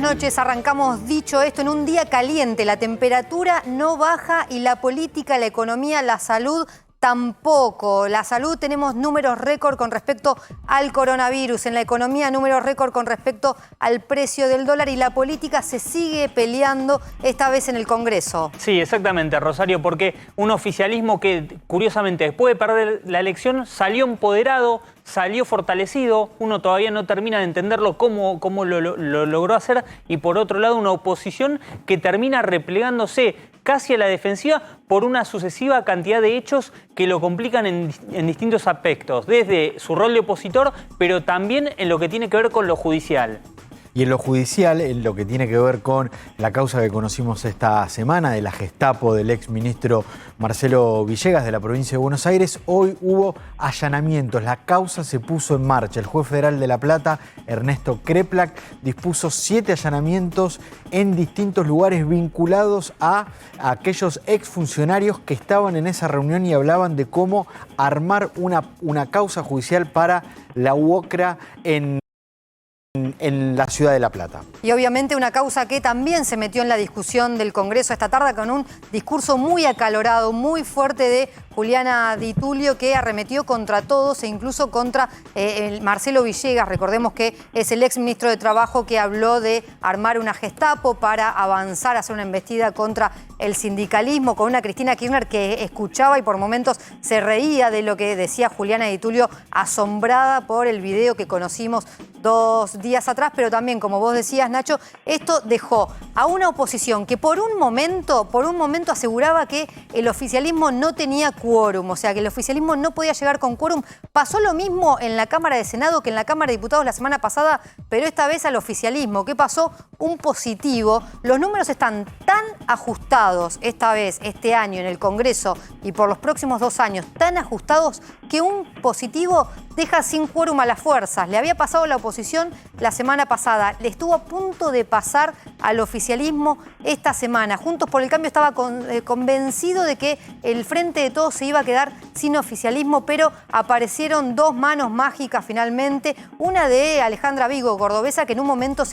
noches. Arrancamos dicho esto en un día caliente. La temperatura no baja y la política, la economía, la salud tampoco. La salud tenemos números récord con respecto al coronavirus. En la economía números récord con respecto al precio del dólar y la política se sigue peleando esta vez en el Congreso. Sí, exactamente, Rosario, porque un oficialismo que curiosamente después de perder la elección salió empoderado, salió fortalecido. Uno todavía no termina de entenderlo cómo lo logró hacer, y por otro lado una oposición que termina replegándose casi a la defensiva por una sucesiva cantidad de hechos que lo complican en distintos aspectos, desde su rol de opositor, pero también en lo que tiene que ver con lo judicial. Y en lo judicial, en lo que tiene que ver con la causa que conocimos esta semana de la Gestapo del exministro Marcelo Villegas de la provincia de Buenos Aires, hoy hubo allanamientos. La causa se puso en marcha. El juez federal de La Plata, Ernesto Kreplak, dispuso 7 allanamientos en distintos lugares vinculados a aquellos exfuncionarios que estaban en esa reunión y hablaban de cómo armar una causa judicial para la UOCRA en la ciudad de La Plata. Y obviamente una causa que también se metió en la discusión del Congreso esta tarde con un discurso muy acalorado, muy fuerte de Juliana Di Tulio, que arremetió contra todos e incluso contra Marcelo Villegas. Recordemos que es el ex ministro de Trabajo que habló de armar una Gestapo para avanzar, hacer una embestida contra el sindicalismo, con una Cristina Kirchner que escuchaba y por momentos se reía de lo que decía Juliana Di Tulio, asombrada por el video que conocimos 2 días atrás. Pero también, como vos decías, Nacho, esto dejó a una oposición que por un momento aseguraba que el oficialismo no tenía quórum, o sea, que el oficialismo no podía llegar con quórum. Pasó lo mismo en la Cámara de Senado que en la Cámara de Diputados la semana pasada, pero esta vez al oficialismo. ¿Qué pasó? Un positivo. Los números están tan ajustados esta vez, este año en el Congreso y por los próximos 2 años, tan ajustados que un positivo deja sin quórum a las fuerzas. Le había pasado a la oposición la semana pasada, le estuvo a punto de pasar al oficialismo esta semana. Juntos por el Cambio estaba convencido de que el Frente de Todos se iba a quedar sin oficialismo, pero aparecieron 2 manos mágicas finalmente. Una de Alejandra Vigo, cordobesa, que en un momento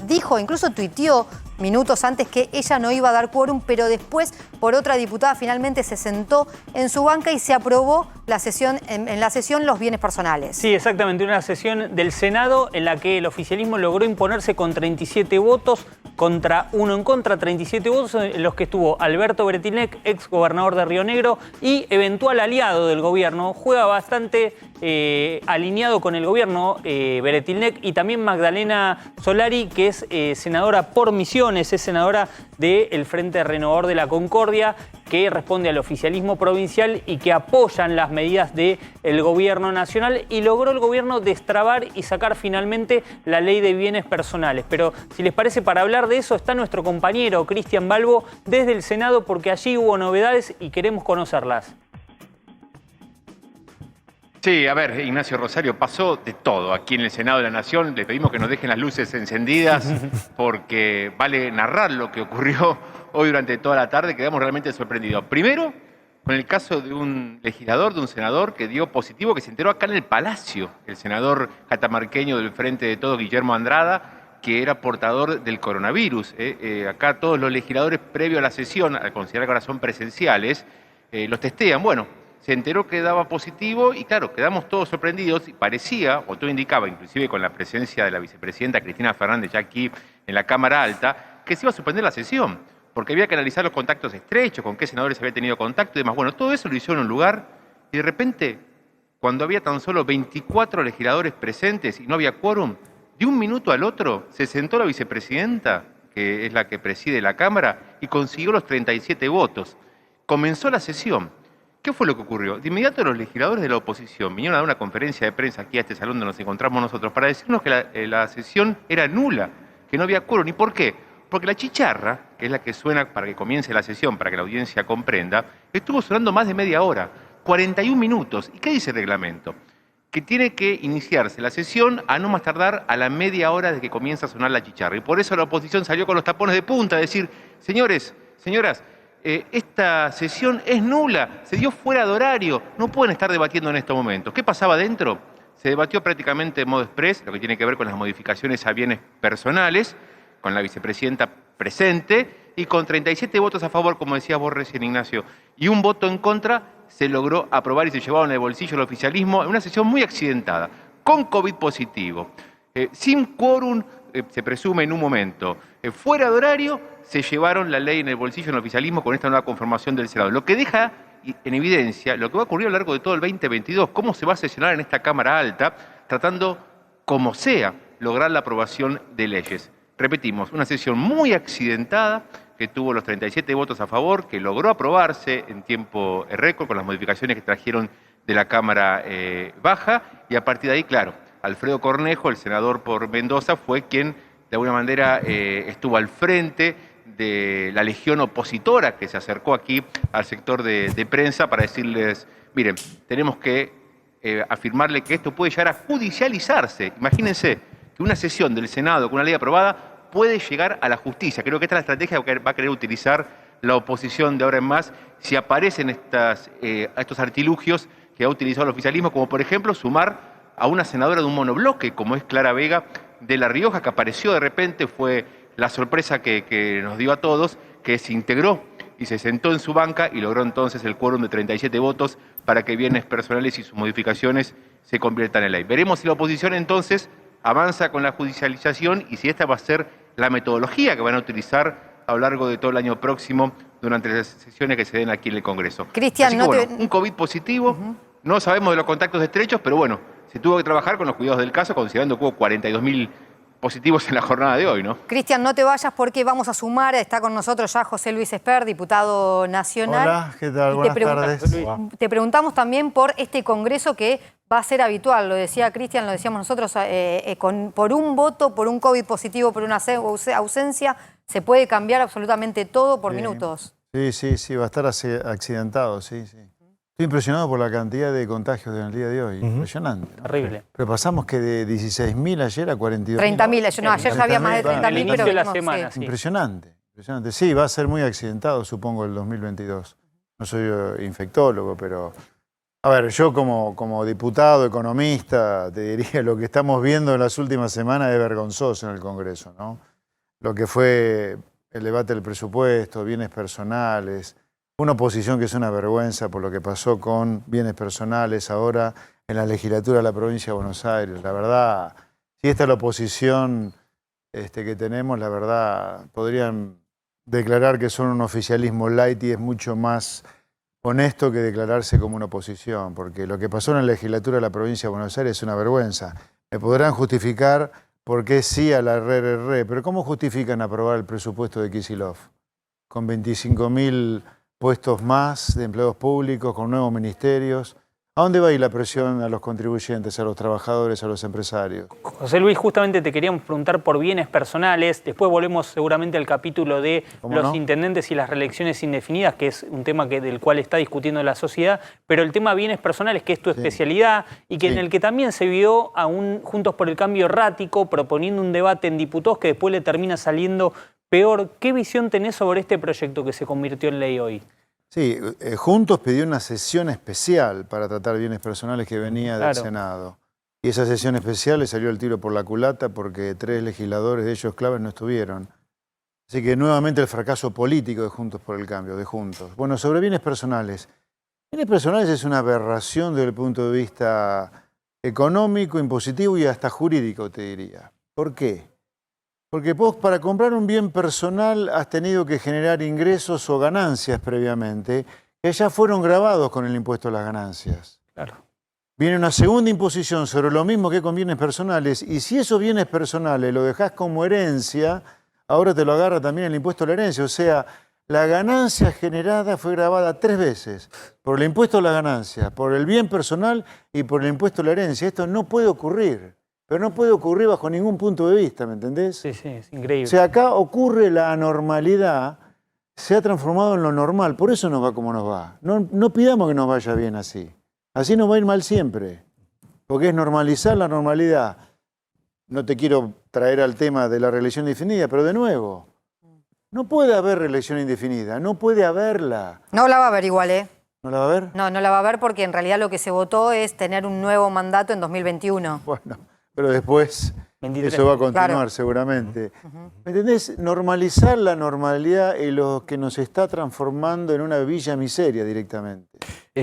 dijo, incluso tuiteó minutos antes, que ella no iba a dar quórum, pero después por otra diputada finalmente se sentó en su banca y se aprobó la sesión, en la sesión los bienes personales. Sí, exactamente, una sesión del Senado en la que el oficialismo logró imponerse con 37 votos contra 1 en contra, 37 votos en los que estuvo Alberto Bretilnec, ex gobernador de Río Negro y eventual aliado del gobierno. Juega bastante alineado con el gobierno Bretilnec, y también Magdalena Solari, que es senadora por Misiones, es senadora del Frente Renovador de la Concordia, que responde al oficialismo provincial y que apoyan las medidas del gobierno nacional, y logró el gobierno destrabar y sacar finalmente la ley de bienes personales. Pero si les parece, para hablar de eso está nuestro compañero Cristian Balbo desde el Senado, porque allí hubo novedades y queremos conocerlas. Sí, a ver, Ignacio, Rosario, pasó de todo aquí en el Senado de la Nación. Le pedimos que nos dejen las luces encendidas porque vale narrar lo que ocurrió hoy durante toda la tarde. Quedamos realmente sorprendidos. Primero, con el caso de un legislador, de un senador que dio positivo, que se enteró acá en el Palacio, el senador catamarqueño del Frente de Todos, Guillermo Andrada, que era portador del coronavirus. Acá todos los legisladores, previo a la sesión, al considerar que ahora son presenciales, los testean. Bueno, se enteró que daba positivo y claro, quedamos todos sorprendidos y parecía, o todo indicaba, inclusive con la presencia de la vicepresidenta Cristina Fernández ya aquí en la Cámara Alta, que se iba a suspender la sesión, porque había que analizar los contactos estrechos, con qué senadores había tenido contacto y demás. Bueno, todo eso lo hicieron en un lugar y de repente, cuando había tan solo 24 legisladores presentes y no había quórum, de un minuto al otro se sentó la vicepresidenta, que es la que preside la Cámara, y consiguió los 37 votos. Comenzó la sesión. ¿Qué fue lo que ocurrió? De inmediato los legisladores de la oposición vinieron a dar una conferencia de prensa aquí a este salón donde nos encontramos nosotros para decirnos que la sesión era nula, que no había quórum. ¿Y por qué? Porque la chicharra, que es la que suena para que comience la sesión, para que la audiencia comprenda, estuvo sonando más de media hora, 41 minutos. ¿Y qué dice el reglamento? Que tiene que iniciarse la sesión a no más tardar a la media hora de que comienza a sonar la chicharra. Y por eso la oposición salió con los tapones de punta a decir, señores, señoras, esta sesión es nula, se dio fuera de horario, no pueden estar debatiendo en estos momentos. ¿Qué pasaba dentro? Se debatió prácticamente de modo express, lo que tiene que ver con las modificaciones a bienes personales, con la vicepresidenta presente, y con 37 votos a favor, como decías vos recién, Ignacio, y un voto en contra, se logró aprobar y se llevaron en el bolsillo el oficialismo en una sesión muy accidentada, con COVID positivo, sin quórum, se presume en un momento, fuera de horario, se llevaron la ley en el bolsillo en el oficialismo con esta nueva conformación del Senado, lo que deja en evidencia lo que va a ocurrir a lo largo de todo el 2022, cómo se va a sesionar en esta Cámara Alta, tratando, como sea, lograr la aprobación de leyes. Repetimos, una sesión muy accidentada, que tuvo los 37 votos a favor, que logró aprobarse en tiempo récord con las modificaciones que trajeron de la Cámara Baja, y a partir de ahí, claro, Alfredo Cornejo, el senador por Mendoza, fue quien de alguna manera estuvo al frente de la legión opositora que se acercó aquí al sector de prensa para decirles, miren, tenemos que afirmarle que esto puede llegar a judicializarse. Imagínense que una sesión del Senado con una ley aprobada puede llegar a la justicia. Creo que esta es la estrategia que va a querer utilizar la oposición de ahora en más si aparecen estos artilugios que ha utilizado el oficialismo, como por ejemplo sumar a una senadora de un monobloque, como es Clara Vega de La Rioja, que apareció de repente, fue la sorpresa que nos dio a todos, que se integró y se sentó en su banca y logró entonces el quórum de 37 votos para que bienes personales y sus modificaciones se conviertan en ley. Veremos si la oposición entonces avanza con la judicialización y si esta va a ser la metodología que van a utilizar a lo largo de todo el año próximo durante las sesiones que se den aquí en el Congreso. Cristian, no un COVID positivo, no sabemos de los contactos estrechos, pero bueno, se tuvo que trabajar con los cuidados del caso, considerando que hubo 42.000 positivos en la jornada de hoy, ¿no? Cristian, no te vayas porque vamos a sumar, está con nosotros ya José Luis Esper, diputado nacional. Hola, ¿qué tal? Buenas tardes. Te preguntamos también por este congreso que va a ser habitual, lo decía Cristian, lo decíamos nosotros, por un voto, por un COVID positivo, por una ausencia, se puede cambiar absolutamente todo por minutos. Sí, va a estar accidentado, sí. Estoy impresionado por la cantidad de contagios en el día de hoy, impresionante, ¿no? Terrible. Pero pasamos que de 16.000 ayer a 42.000. 30.000, ayer ya había más de 30.000, pero de la semana, sí. Impresionante. Sí, va a ser muy accidentado, supongo, el 2022. No soy infectólogo, pero... A ver, yo como diputado, economista, te diría, lo que estamos viendo en las últimas semanas es vergonzoso en el Congreso, ¿no? Lo que fue el debate del presupuesto, bienes personales, una oposición que es una vergüenza por lo que pasó con bienes personales ahora en la legislatura de la provincia de Buenos Aires. La verdad, si esta es la oposición que tenemos, la verdad, podrían declarar que son un oficialismo light y es mucho más honesto que declararse como una oposición, porque lo que pasó en la legislatura de la provincia de Buenos Aires es una vergüenza. Me podrán justificar por qué sí a la RRR, pero ¿cómo justifican aprobar el presupuesto de Kicillof? Con 25.000 puestos más de empleados públicos, con nuevos ministerios. ¿A dónde va a ir la presión a los contribuyentes, a los trabajadores, a los empresarios? José Luis, justamente te queríamos preguntar por bienes personales. Después volvemos seguramente al capítulo de los intendentes y las reelecciones indefinidas, que es un tema del cual está discutiendo la sociedad. Pero el tema bienes personales, que es tu especialidad, y que en el que también se vio a un Juntos por el Cambio errático, proponiendo un debate en diputados que después le termina saliendo peor. ¿Qué visión tenés sobre este proyecto que se convirtió en ley hoy? Sí, Juntos pidió una sesión especial para tratar bienes personales que venía del Senado. Y esa sesión especial le salió el tiro por la culata porque 3 legisladores de ellos claves no estuvieron. Así que nuevamente el fracaso político de Juntos por el Cambio, de Juntos. Bueno, sobre bienes personales. Bienes personales es una aberración desde el punto de vista económico, impositivo y hasta jurídico, te diría. ¿Por qué? Porque vos para comprar un bien personal has tenido que generar ingresos o ganancias previamente que ya fueron grabados con el impuesto a las ganancias. Claro. Viene una segunda imposición sobre lo mismo que con bienes personales y si esos bienes personales lo dejás como herencia, ahora te lo agarra también el impuesto a la herencia. O sea, la ganancia generada fue grabada 3 veces por el impuesto a la ganancia, por el bien personal y por el impuesto a la herencia. Esto no puede ocurrir. Pero no puede ocurrir bajo ningún punto de vista, ¿me entendés? Sí, es increíble. O sea, acá ocurre la anormalidad, se ha transformado en lo normal, por eso nos va como nos va. No pidamos que nos vaya bien así. Así nos va a ir mal siempre, porque es normalizar la normalidad. No te quiero traer al tema de la reelección indefinida, pero de nuevo, no puede haber reelección indefinida, no puede haberla. No la va a haber igual, ¿eh? ¿No la va a haber? No la va a haber porque en realidad lo que se votó es tener un nuevo mandato en 2021. Bueno. pero después 23. eso va a continuar Claro. seguramente. ¿Me entendés? Normalizar la normalidad en lo que nos está transformando en una villa miseria directamente.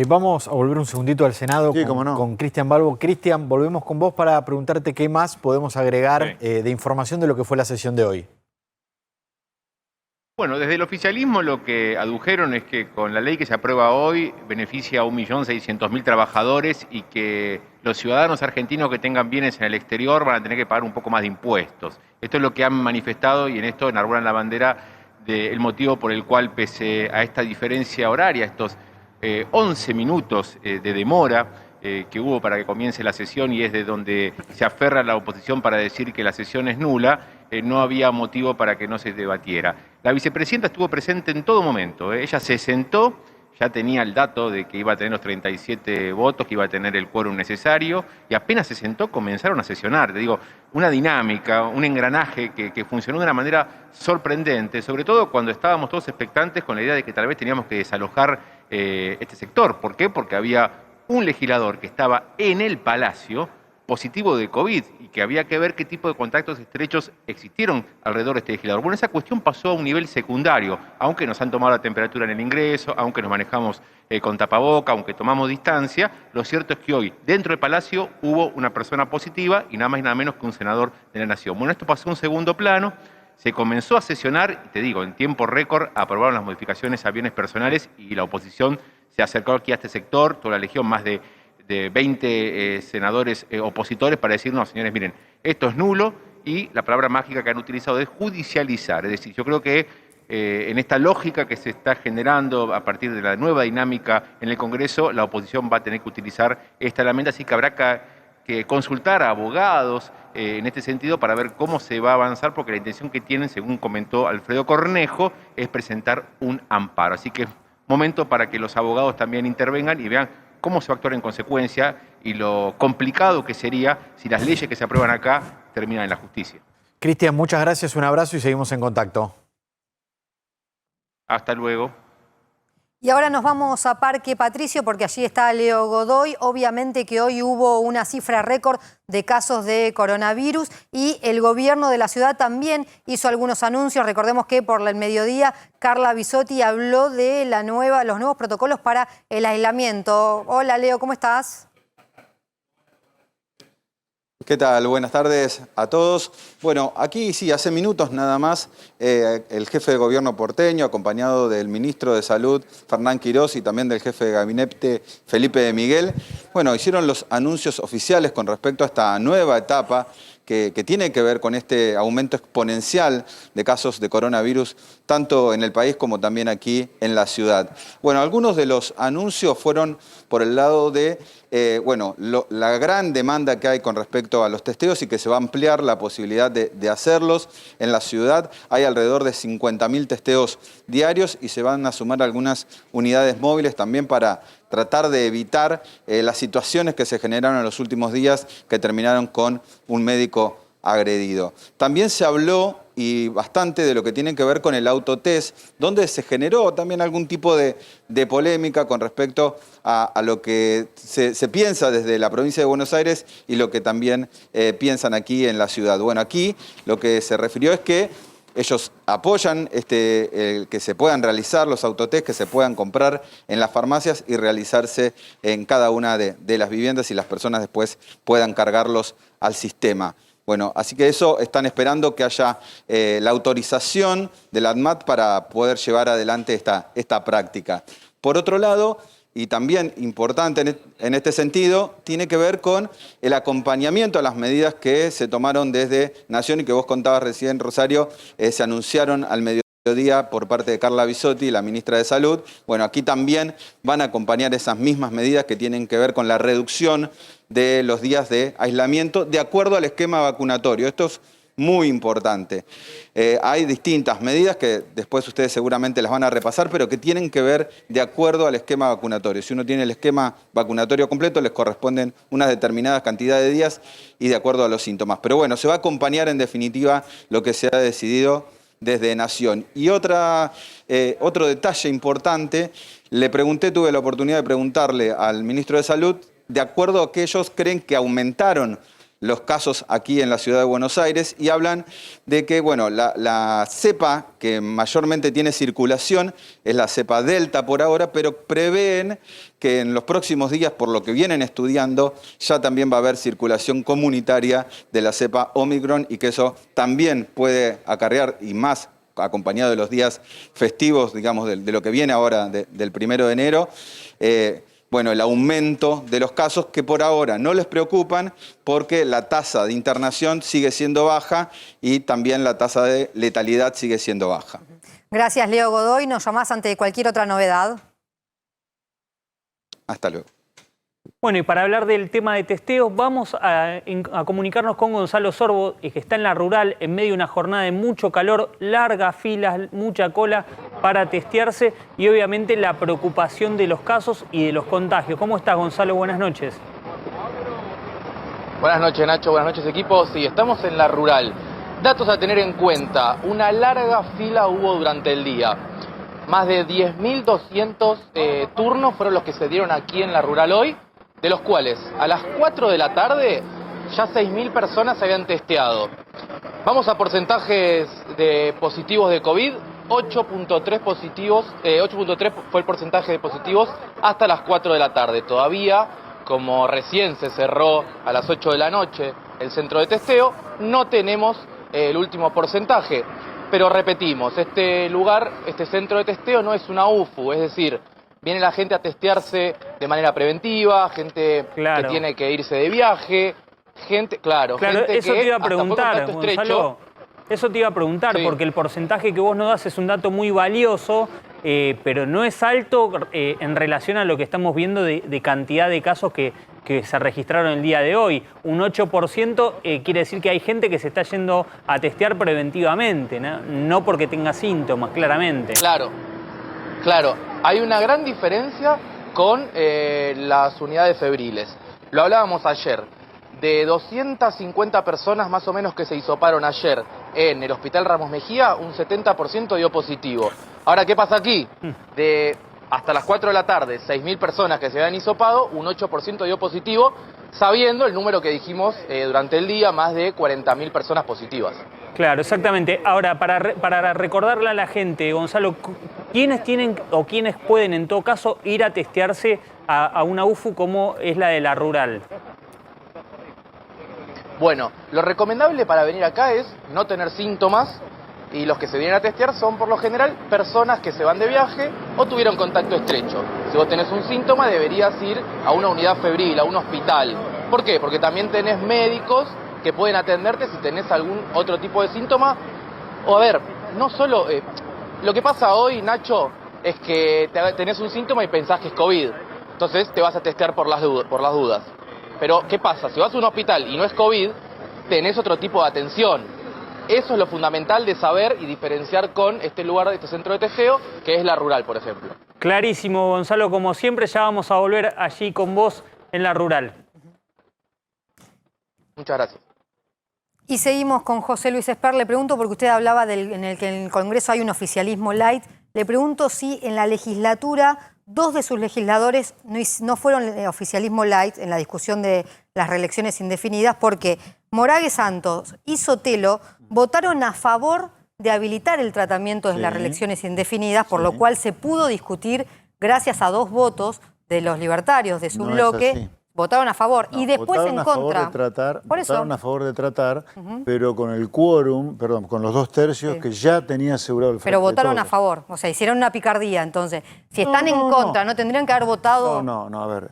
Vamos a volver un segundito al Senado Sí, cómo no. con Cristian Balbo. Cristian, volvemos con vos para preguntarte qué más podemos agregar Sí. de información de lo que fue la sesión de hoy. Bueno, desde el oficialismo lo que adujeron es que con la ley que se aprueba hoy beneficia a 1.600.000 trabajadores y que los ciudadanos argentinos que tengan bienes en el exterior van a tener que pagar un poco más de impuestos. Esto es lo que han manifestado y en esto enarbolan la bandera del motivo por el cual, pese a esta diferencia horaria, estos 11 minutos de demora que hubo para que comience la sesión y es de donde se aferra la oposición para decir que la sesión es nula, no había motivo para que no se debatiera. La vicepresidenta estuvo presente en todo momento. Ella se sentó, ya tenía el dato de que iba a tener los 37 votos, que iba a tener el quórum necesario, y apenas se sentó comenzaron a sesionar. Te digo, una dinámica, un engranaje que funcionó de una manera sorprendente, sobre todo cuando estábamos todos expectantes con la idea de que tal vez teníamos que desalojar este sector. ¿Por qué? Porque había un legislador que estaba en el Palacio positivo de COVID y que había que ver qué tipo de contactos estrechos existieron alrededor de este legislador. Bueno, esa cuestión pasó a un nivel secundario, aunque nos han tomado la temperatura en el ingreso, aunque nos manejamos con tapaboca, aunque tomamos distancia, lo cierto es que hoy dentro del Palacio hubo una persona positiva y nada más y nada menos que un senador de la Nación. Bueno, esto pasó a un segundo plano, se comenzó a sesionar, y te digo, en tiempo récord aprobaron las modificaciones a bienes personales y la oposición se acercó aquí a este sector, toda la legión, más de 20 senadores opositores para decir, no, señores, miren, esto es nulo y la palabra mágica que han utilizado es judicializar. Es decir, yo creo que en esta lógica que se está generando a partir de la nueva dinámica en el Congreso, la oposición va a tener que utilizar esta herramienta, así que habrá que consultar a abogados en este sentido para ver cómo se va a avanzar, porque la intención que tienen, según comentó Alfredo Cornejo, es presentar un amparo. Así que es momento para que los abogados también intervengan y vean cómo se va a actuar en consecuencia y lo complicado que sería si las leyes que se aprueban acá terminan en la justicia. Cristian, muchas gracias, un abrazo y seguimos en contacto. Hasta luego. Y ahora nos vamos a Parque Patricio porque allí está Leo Godoy. Obviamente que hoy hubo una cifra récord de casos de coronavirus y el gobierno de la ciudad también hizo algunos anuncios. Recordemos que por el mediodía Carla Bisotti habló de los nuevos protocolos para el aislamiento. Hola Leo, ¿cómo estás? ¿Qué tal? Buenas tardes a todos. Bueno, aquí sí, hace minutos nada más, el jefe de gobierno porteño, acompañado del ministro de Salud, Fernán Quirós, y también del jefe de gabinete, Felipe de Miguel, bueno, hicieron los anuncios oficiales con respecto a esta nueva etapa que tiene que ver con este aumento exponencial de casos de coronavirus, tanto en el país como también aquí en la ciudad. Bueno, algunos de los anuncios fueron por el lado de la gran demanda que hay con respecto a los testeos y que se va a ampliar la posibilidad de hacerlos en la ciudad. Hay alrededor de 50.000 testeos diarios y se van a sumar algunas unidades móviles también para tratar de evitar las situaciones que se generaron en los últimos días que terminaron con un médico agredido. También se habló y bastante de lo que tiene que ver con el autotest, donde se generó también algún tipo de polémica con respecto a lo que se piensa desde la provincia de Buenos Aires y lo que también piensan aquí en la ciudad. Bueno, aquí lo que se refirió es que ellos apoyan que se puedan realizar los autotest, que se puedan comprar en las farmacias y realizarse en cada una de las viviendas y las personas después puedan cargarlos al sistema. Bueno, así que eso están esperando que haya la autorización de la ANMAT para poder llevar adelante esta práctica. Por otro lado, y también importante en este sentido, tiene que ver con el acompañamiento a las medidas que se tomaron desde Nación y que vos contabas recién, Rosario, se anunciaron al mediodía por parte de Carla Bisotti, la ministra de Salud. Bueno, aquí también van a acompañar esas mismas medidas que tienen que ver con la reducción de los días de aislamiento de acuerdo al esquema vacunatorio. Esto es muy importante. Hay distintas medidas que después ustedes seguramente las van a repasar, pero que tienen que ver de acuerdo al esquema vacunatorio. Si uno tiene el esquema vacunatorio completo, les corresponden unas determinadas cantidades de días y de acuerdo a los síntomas. Pero bueno, se va a acompañar en definitiva lo que se ha decidido desde Nación. Y otro detalle importante, tuve la oportunidad de preguntarle al ministro de Salud, de acuerdo a que ellos creen que aumentaron los casos aquí en la ciudad de Buenos Aires y hablan de que, bueno, la cepa que mayormente tiene circulación es la cepa Delta por ahora, pero prevén que en los próximos días, por lo que vienen estudiando, ya también va a haber circulación comunitaria de la cepa Omicron y que eso también puede acarrear, y más acompañado de los días festivos, digamos, de lo que viene ahora, del 1 de enero, bueno, el aumento de los casos que por ahora no les preocupan porque la tasa de internación sigue siendo baja y también la tasa de letalidad sigue siendo baja. Gracias, Leo Godoy. Nos llamás ante cualquier otra novedad. Hasta luego. Bueno, y para hablar del tema de testeos, vamos a comunicarnos con Gonzalo Sorbo, que está en la rural, en medio de una jornada de mucho calor, largas filas, mucha cola para testearse y obviamente la preocupación de los casos y de los contagios. ¿Cómo estás, Gonzalo? Buenas noches. Buenas noches, Nacho. Buenas noches, equipo. Sí, estamos en la rural. Datos a tener en cuenta. Una larga fila hubo durante el día. Más de 10.200 turnos fueron los que se dieron aquí en la rural hoy, de los cuales a las 4 de la tarde ya 6.000 personas se habían testeado. Vamos a porcentajes de positivos de COVID. 8.3 positivos, 8.3 fue el porcentaje de positivos hasta las 4 de la tarde. Todavía, como recién se cerró a las 8 de la noche el centro de testeo, no tenemos el último porcentaje. Pero repetimos, este lugar, este centro de testeo no es una UFU, es decir, viene la gente a testearse de manera preventiva, gente que tiene que irse de viaje, gente, gente eso que te iba a preguntar, Gonzalo. Eso te iba a preguntar, sí, porque el porcentaje que vos nos das es un dato muy valioso, pero no es alto en relación a lo que estamos viendo de cantidad de casos que se registraron el día de hoy. Un 8% quiere decir que hay gente que se está yendo a testear preventivamente, ¿no? No porque tenga síntomas, claramente. Claro. Hay una gran diferencia con las unidades febriles. Lo hablábamos ayer. De 250 personas más o menos que se hisoparon ayer en el Hospital Ramos Mejía, un 70% dio positivo. Ahora, ¿qué pasa aquí? De hasta las 4 de la tarde, 6.000 personas que se habían hisopado, un 8% dio positivo, sabiendo el número que dijimos durante el día, más de 40.000 personas positivas. Claro, exactamente. Ahora, para recordarle a la gente, Gonzalo, ¿quiénes tienen o quiénes pueden en todo caso ir a testearse a una UFU como es la de la rural? Bueno, lo recomendable para venir acá es no tener síntomas y los que se vienen a testear son por lo general personas que se van de viaje o tuvieron contacto estrecho. Si vos tenés un síntoma deberías ir a una unidad febril, a un hospital. ¿Por qué? Porque también tenés médicos que pueden atenderte si tenés algún otro tipo de síntoma. O a ver, no solo... lo que pasa hoy, Nacho, es que tenés un síntoma y pensás que es COVID. Entonces te vas a testear por las dudas. Pero, ¿qué pasa? Si vas a un hospital y no es COVID, tenés otro tipo de atención. Eso es lo fundamental de saber y diferenciar con este lugar, este centro de testeo, que es la rural, por ejemplo. Clarísimo, Gonzalo. Como siempre, ya vamos a volver allí con vos en la rural. Muchas gracias. Y seguimos con José Luis Esper. Le pregunto, porque usted hablaba en el que en el Congreso hay un oficialismo light, le pregunto si en la legislatura 2 de sus legisladores no fueron oficialismo light en la discusión de las reelecciones indefinidas, porque Moragues Santos y Sotelo votaron a favor de habilitar el tratamiento de las reelecciones indefinidas, por lo cual se pudo discutir gracias a 2 votos de los libertarios de su bloque. Votaron a favor y después en contra. Votaron a favor de tratar, pero con el quórum, perdón, con los 2 tercios que ya tenía asegurado el frente. Pero votaron a favor, o sea, hicieron una picardía. Entonces, si están en contra, ¿no tendrían que haber votado? No, a ver.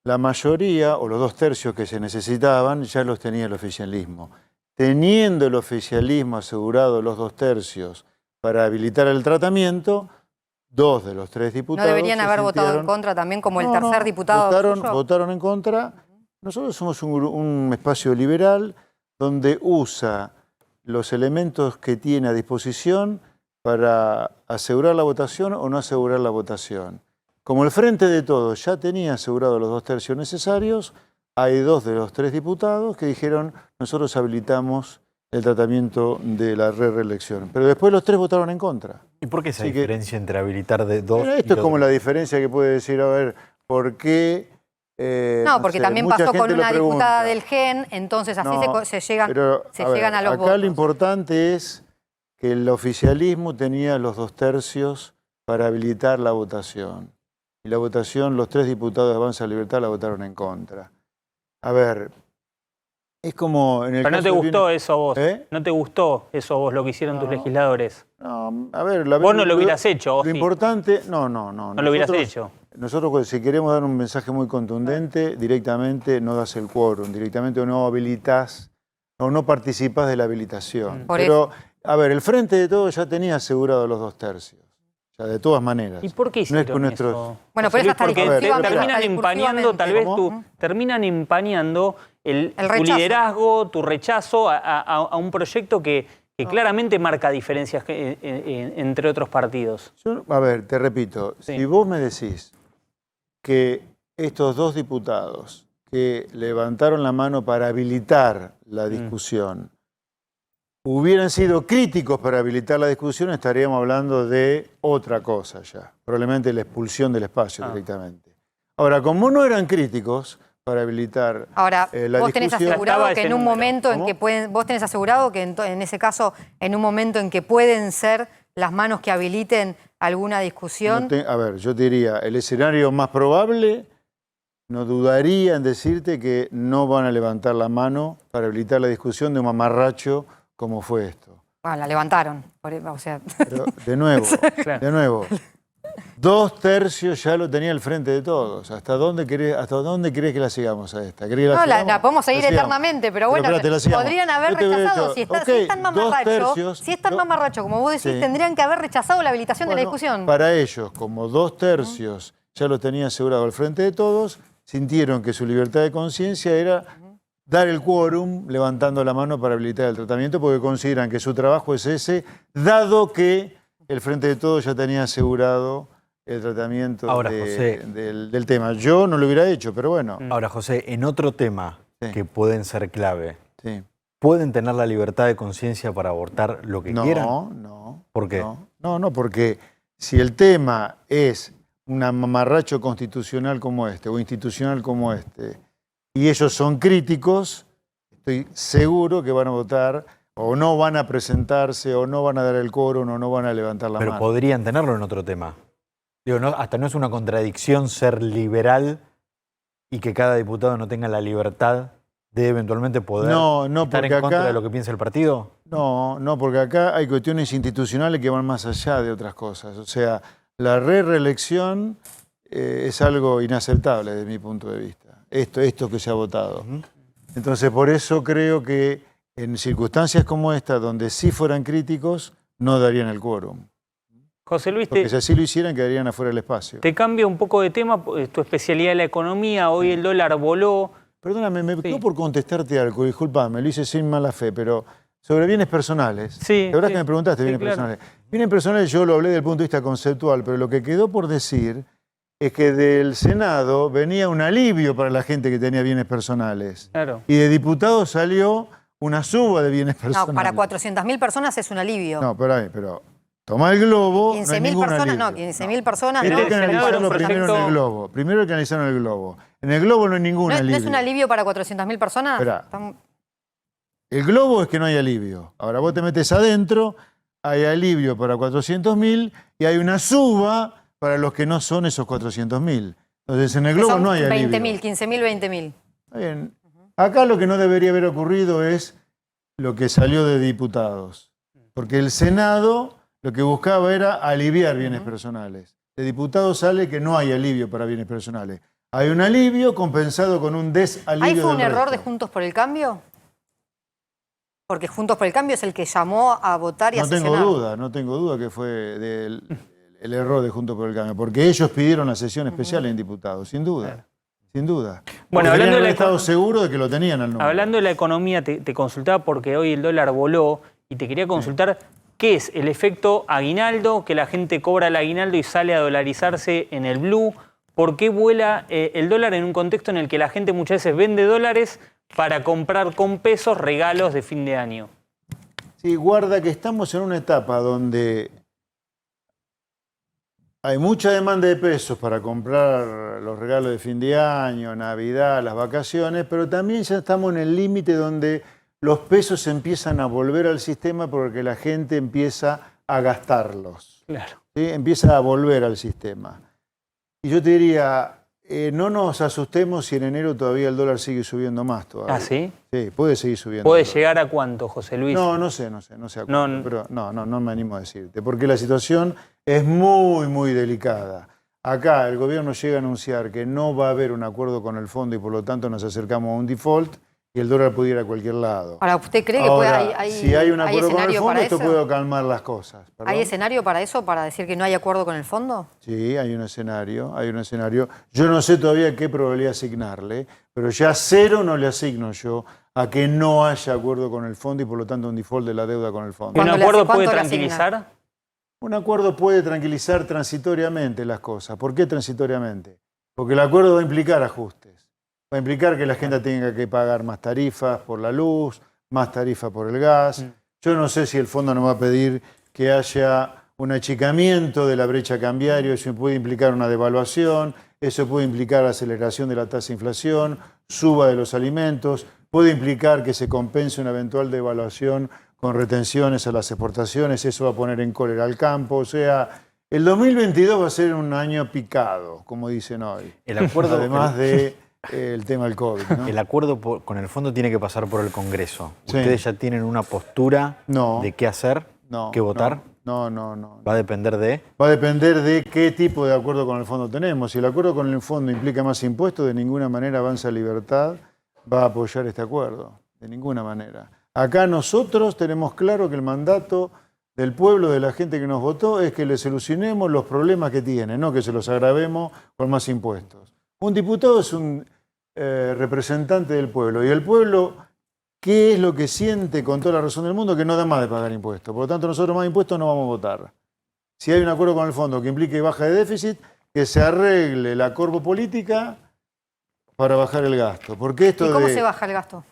La mayoría, o los 2 tercios que se necesitaban, ya los tenía el oficialismo. Teniendo el oficialismo asegurado los 2 tercios para habilitar el tratamiento, 2 de los 3 diputados... ¿No deberían haber votado en contra también como el tercer diputado? Votaron en contra. Nosotros somos un espacio liberal donde usa los elementos que tiene a disposición para asegurar la votación o no asegurar la votación. Como el Frente de Todos ya tenía asegurado los 2 tercios necesarios, hay 2 de los 3 diputados que dijeron nosotros habilitamos el tratamiento de la reelección. Pero después los 3 votaron en contra. ¿Y por qué esa diferencia entre habilitar de 2 esto es como la diferencia que puede decir, a ver, ¿por qué No, porque sé, también mucha pasó con gente lo una diputada pregunta. del GEN, entonces así No, se llegan, pero, se a ver, llegan a los acá votos. lo importante es que el oficialismo tenía los 2/3 para habilitar la votación. Y la votación, los 3 diputados de Avanza Libertad la votaron en contra. A ver, es como en el Pero no caso te de gustó eso a vos. ¿Eh? No te gustó eso a vos, lo que hicieron tus legisladores. No, a ver, Vos no lo hubieras hecho, ¿o Lo sí? importante, no. No lo hubieras hecho. Nosotros, si queremos dar un mensaje muy contundente, directamente no das el quórum, directamente no habilitas o no participas de la habilitación. Por Pero, a ver, el Frente de Todos ya tenía asegurado los 2/3. O sea, de todas maneras. ¿Y por qué No es hicieron con nuestros... eso? Bueno, pero eso hasta Porque discursivamente, terminan hasta empañando, tal vez discursivamente. terminan empañando tu rechazo. liderazgo, tu rechazo a un proyecto que claramente marca diferencias entre otros partidos. A ver, te repito, Sí. si vos me decís que estos 2 diputados que levantaron la mano para habilitar la discusión hubieran sido críticos para habilitar la discusión, estaríamos hablando de otra cosa ya, probablemente la expulsión del espacio directamente. Ahora, como no eran críticos para habilitar Ahora, la vos tenés discusión... asegurado Estaba que ese en un número. momento en ¿Cómo? que pueden, vos tenés asegurado que en ese caso, en un momento en que pueden ser las manos que habiliten alguna discusión. A ver, yo te diría, el escenario más probable, no dudaría en decirte que no van a levantar la mano para habilitar la discusión de un mamarracho como fue esto. Bueno, la levantaron. O sea, Pero, de nuevo, Claro. de nuevo, 2/3 ya lo tenía el Frente de Todos. ¿Hasta dónde querés que la sigamos a esta? ¿Querés que no, sigamos? la podemos seguir La sigamos. eternamente, pero bueno, espérate, la sigamos. podrían haber Yo te hubiera rechazado. dicho, Si ok, es tan mamarracho, 2/3, si es tan mamarracho, como vos decís, Sí. tendrían que haber rechazado la habilitación de la Bueno, discusión. Para ellos, como 2/3 ya lo tenía asegurado el Frente de Todos, sintieron que su libertad de conciencia era dar el quórum levantando la mano para habilitar el tratamiento, porque consideran que su trabajo es ese, dado que el Frente de Todos ya tenía asegurado el tratamiento Ahora, José. del tema. Yo no lo hubiera hecho, pero bueno. Ahora, José, en otro tema Sí. que pueden ser clave, Sí. ¿pueden tener la libertad de conciencia para abortar lo que quieran? No. ¿Por qué? No, porque si el tema es un mamarracho constitucional como este o institucional como este, y ellos son críticos, estoy seguro que van a votar o no van a presentarse o no van a dar el quórum o no van a levantar la Pero mano. podrían tenerlo en otro tema. Digo, hasta no es una contradicción ser liberal y que cada diputado no tenga la libertad de eventualmente poder No, estar en porque contra acá- de lo que piensa el partido. No, porque acá hay cuestiones institucionales que van más allá de otras cosas. O sea, la reelección es algo inaceptable desde mi punto de vista. Esto que se ha votado. Entonces, por eso creo que en circunstancias como esta, donde sí fueran críticos, no darían el quórum. José Luis, Porque si así lo hicieran, quedarían afuera del espacio. te cambio un poco de tema, tu especialidad es la economía, hoy el dólar voló. Perdóname, me quedo por contestarte algo, disculpame, lo hice sin mala fe, pero sobre bienes personales. Sí, La verdad sí. que me preguntaste Sí, bienes claro. personales. Bienes personales yo lo hablé desde el punto de vista conceptual, pero lo que quedó por decir es que del Senado venía un alivio para la gente que tenía bienes personales. Claro. Y de diputados salió una suba de bienes No, personales. para 400.000 personas es un alivio. No, pero toma el globo, no hay 15.000 ningún personas, alivio. no, 15.000 personas Esto no. hay que analizarlo un primero en proyecto- el globo. Primero hay que analizarlo en el globo. En el globo no hay ningún ¿No alivio. es un alivio para 400.000 personas? Esperá. El globo es que no hay alivio. Ahora vos te metes adentro, hay alivio para 400.000 y hay una suba para los que no son esos 400.000. Entonces en el Que globo son no hay alivio. 20.000, 15.000, 20.000. Está bien. Acá lo que no debería haber ocurrido es lo que salió de diputados. Porque el Senado lo que buscaba era aliviar bienes personales. De diputados sale que no hay alivio para bienes personales. Hay un alivio compensado con un desalivio. ¿Ahí fue un del error de resto. Juntos por el Cambio? Porque Juntos por el Cambio es el que llamó a votar y a No tengo sesionar. no tengo duda que fue el error de Juntos por el Cambio, porque ellos pidieron la sesión especial en diputados, sin duda, sin duda. Bueno, Porque hablando tenían de que la haber estado economía- seguros de que lo tenían al número. Hablando de la economía, te consultaba porque hoy el dólar voló y te quería consultar qué es el efecto aguinaldo, que la gente cobra el aguinaldo y sale a dolarizarse en el blue. ¿Por qué vuela el dólar en un contexto en el que la gente muchas veces vende dólares para comprar con pesos regalos de fin de año? Sí, guarda que estamos en una etapa donde Hay mucha demanda de pesos para comprar los regalos de fin de año, Navidad, las vacaciones, pero también ya estamos en el límite donde los pesos empiezan a volver al sistema porque la gente empieza a gastarlos. Claro. ¿Sí? Empieza a volver al sistema. Y yo te diría, no nos asustemos si en enero todavía el dólar sigue subiendo más todavía. ¿Ah, sí? Sí, puede seguir subiendo. ¿Puede llegar a cuánto, José Luis? No sé a cuánto, No. pero no me animo a decirte, porque la situación es muy delicada. Acá el gobierno llega a anunciar que no va a haber un acuerdo con el fondo y por lo tanto nos acercamos a un default y el dólar puede ir a cualquier lado. Ahora, ¿usted cree que Si hay un acuerdo con el escenario fondo, para esto eso? puede calmar las cosas. ¿Perdón? ¿Hay escenario para eso, para decir que no hay acuerdo con el fondo? Sí, hay un escenario. Yo no sé todavía qué probabilidad asignarle, pero ya 0 no le asigno yo a que no haya acuerdo con el fondo y por lo tanto un default de la deuda con el fondo. ¿Un ¿Cuánto le acuerdo hace- puede cuánto le asigna? tranquilizar? Un acuerdo puede tranquilizar transitoriamente las cosas. ¿Por qué transitoriamente? Porque el acuerdo va a implicar ajustes. Va a implicar que la gente tenga que pagar más tarifas por la luz, más tarifas por el gas. Yo no sé si el fondo nos va a pedir que haya un achicamiento de la brecha cambiaria. Eso puede implicar una devaluación, eso puede implicar aceleración de la tasa de inflación, suba de los alimentos, puede implicar que se compense una eventual devaluación con retenciones a las exportaciones, eso va a poner en cólera al campo. O sea, el 2022 va a ser un año picado, como dicen hoy. El acuerdo, Además del tema del COVID, ¿no? el acuerdo con el fondo tiene que pasar por el Congreso. Sí. ¿Ustedes ya tienen una postura No. de qué hacer, No, qué votar? No. ¿Va a depender de...? Va a depender de qué tipo de acuerdo con el fondo tenemos. Si el acuerdo con el fondo implica más impuestos, de ninguna manera Avanza Libertad va a apoyar este acuerdo. De ninguna manera. Acá nosotros tenemos claro que el mandato del pueblo, de la gente que nos votó, es que le solucionemos los problemas que tiene, no que se los agravemos con más impuestos. Un diputado es un representante del pueblo. Y el pueblo, ¿qué es lo que siente con toda la razón del mundo? Que no da más de pagar impuestos. Por lo tanto, nosotros más impuestos no vamos a votar. Si hay un acuerdo con el fondo que implique baja de déficit, que se arregle la corpopolítica para bajar el gasto. Porque esto ¿Y cómo se baja el gasto?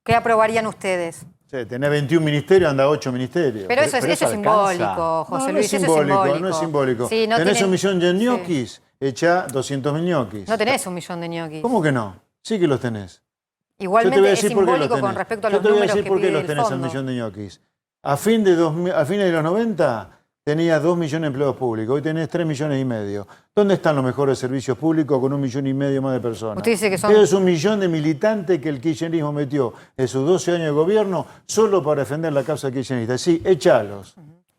¿Qué aprobarían ustedes? Sí, tenés 21 ministerios, anda 8 ministerios. Pero eso es eso simbólico, alcanza. José no Luis, es eso es simbólico, simbólico. no es simbólico. Sí, no tenés tienen- 1 millón de sí. ñoquis, echá 200.000 ñoquis. No tenés 1 millón de ñoquis. ¿Cómo que no? Sí que los tenés. Igualmente es por qué los simbólico con tenés. respecto a Yo los te voy a números decir que por qué pide los el tenés al fondo. millón de ñoquis. A fines de los 90 tenías 2 millones de empleados públicos, hoy tenés 3 millones y medio. ¿Dónde están los mejores servicios públicos con 1,5 millones más de personas? Usted dice que son- Es 1 millón de militantes que el kirchnerismo metió en sus 12 años de gobierno solo para defender la causa kirchnerista. Sí, échalos.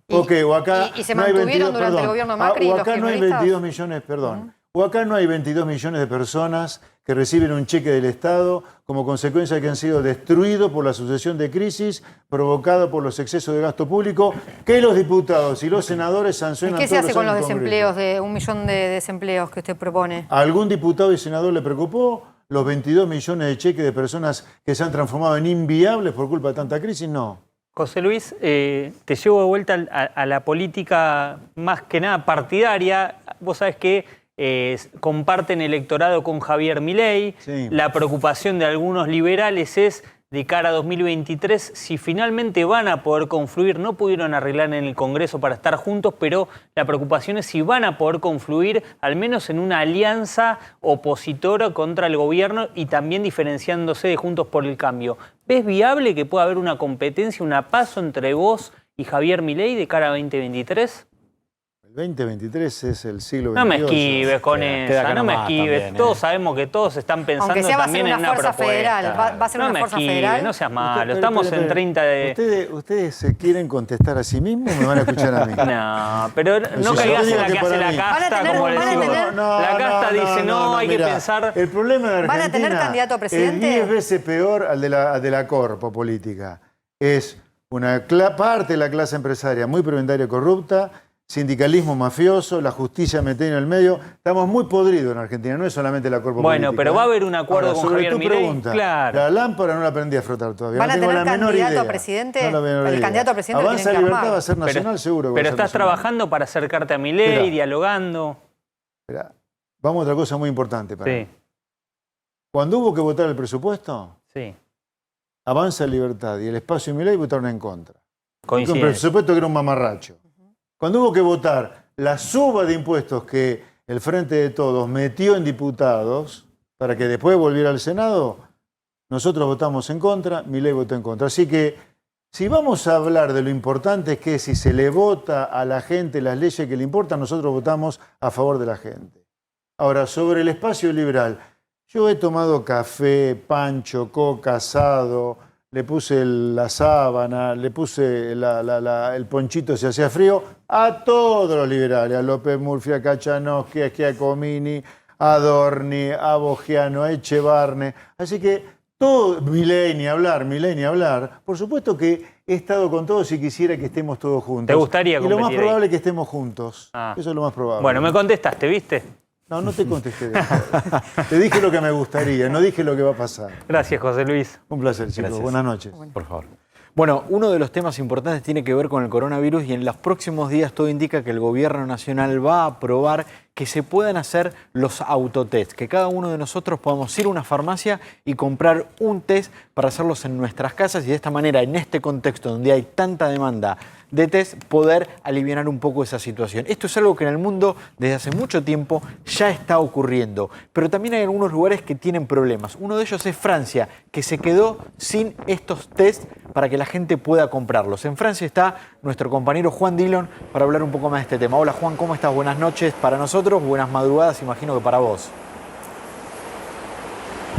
Y- Ok, o acá y se no hay mantuvieron durante el gobierno de Macri o los acá no hay kirchneristas. 22 millones, perdón. O acá no hay 22 millones de personas que reciben un cheque del Estado como consecuencia de que han sido destruidos por la sucesión de crisis provocada por los excesos de gasto público que los diputados y los senadores ¿Y sancionan qué se todos hace con los años en el desempleos, Congreso. de 1 millón de desempleos que usted propone? ¿A algún diputado y senador le preocupó los 22 millones de cheques de personas que se han transformado en inviables por culpa de tanta crisis? No. José Luis, te llevo de vuelta a la política más que nada partidaria. Vos sabés que comparten electorado con Javier Milei. Sí. La preocupación de algunos liberales es de cara a 2023 si finalmente van a poder confluir. No pudieron arreglar en el Congreso para estar juntos, pero la preocupación es si van a poder confluir al menos en una alianza opositora contra el gobierno y también diferenciándose de Juntos por el Cambio. ¿Ves viable que pueda haber una competencia, una paso entre vos y Javier Milei de cara a 2023? El 2023 es el siglo XXI. No me esquives con queda acá esa, no me nomás esquives. también, Todos sabemos que todos están pensando Aunque sea, va a ser también en una una fuerza propuesta. federal. Va a ser No una me fuerza esquives, federal. no seas malo. Espera, Estamos espera, en 30 de... ¿Ustedes se quieren contestar a sí mismos o me van a escuchar a mí? No, pero no si yo caigas digo en la que que hace para la mí- casta, Van a tener- como le van a decimos. tener- La casta dice, no, hay que mirá, pensar... El problema de Argentina ¿Van a tener candidato a presidente? es 10 veces peor al de la corpo política. Es una parte de la clase empresaria muy prebenditaria y corrupta, sindicalismo mafioso, la justicia metida en el medio. Estamos muy podridos en Argentina, no es solamente la corpo Bueno, política. pero va a haber un acuerdo Ahora, con sobre Javier tu Milei, pregunta, claro. la lámpara no la aprendí a frotar todavía. ¿Van no a tengo tener la menor candidato a idea. presidente? No la menor El idea. candidato a presidente lo Avanza tienen que Libertad armar. va a ser nacional, seguro. que va a Pero ser estás nacional. trabajando para acercarte a Milei, Espera. dialogando. Esperá, vamos a otra cosa muy importante para Sí, mí. Cuando hubo que votar el presupuesto, sí. Avanza Libertad y el Espacio y Milei votaron en contra. Porque un Coincidencia. presupuesto que era un mamarracho. Cuando hubo que votar la suba de impuestos que el Frente de Todos metió en diputados para que después volviera al Senado, nosotros votamos en contra, Milei votó en contra. Así que si vamos a hablar de lo importante que es si se le vota a la gente las leyes que le importan, nosotros votamos a favor de la gente. Ahora, sobre el espacio liberal, yo he tomado café, pancho, coca, asado, le puse la sábana, le puse el ponchito si hacía frío, a todos los liberales, a López Murphy, a Kachanowski, a Giacomini, a Dorni, a Bogiano, a Echevarne. Así que todo, Milei ni hablar. Por supuesto que he estado con todos y quisiera que estemos todos juntos. ¿Te gustaría Y lo más competir probable ahí? es que estemos juntos. Eso es lo más probable. Bueno, me contestaste, ¿viste? No, no te contesté. Te dije lo que me gustaría, no dije lo que va a pasar. Gracias, José Luis. Un placer, chicos. Gracias. Buenas noches. Por favor. Bueno, uno de los temas importantes tiene que ver con el coronavirus y en los próximos días todo indica que el gobierno nacional va a aprobar que se puedan hacer los autotest, que cada uno de nosotros podamos ir a una farmacia y comprar un test para hacerlos en nuestras casas y de esta manera, en este contexto donde hay tanta demanda de test, poder aliviar un poco esa situación. Esto es algo que en el mundo desde hace mucho tiempo ya está ocurriendo, pero también hay algunos lugares que tienen problemas. Uno de ellos es Francia, que se quedó sin estos test para que la gente pueda comprarlos. En Francia está nuestro compañero Juan Dillon para hablar un poco más de este tema. Hola Juan, ¿cómo estás? Buenas noches para nosotros, buenas madrugadas, imagino que para vos.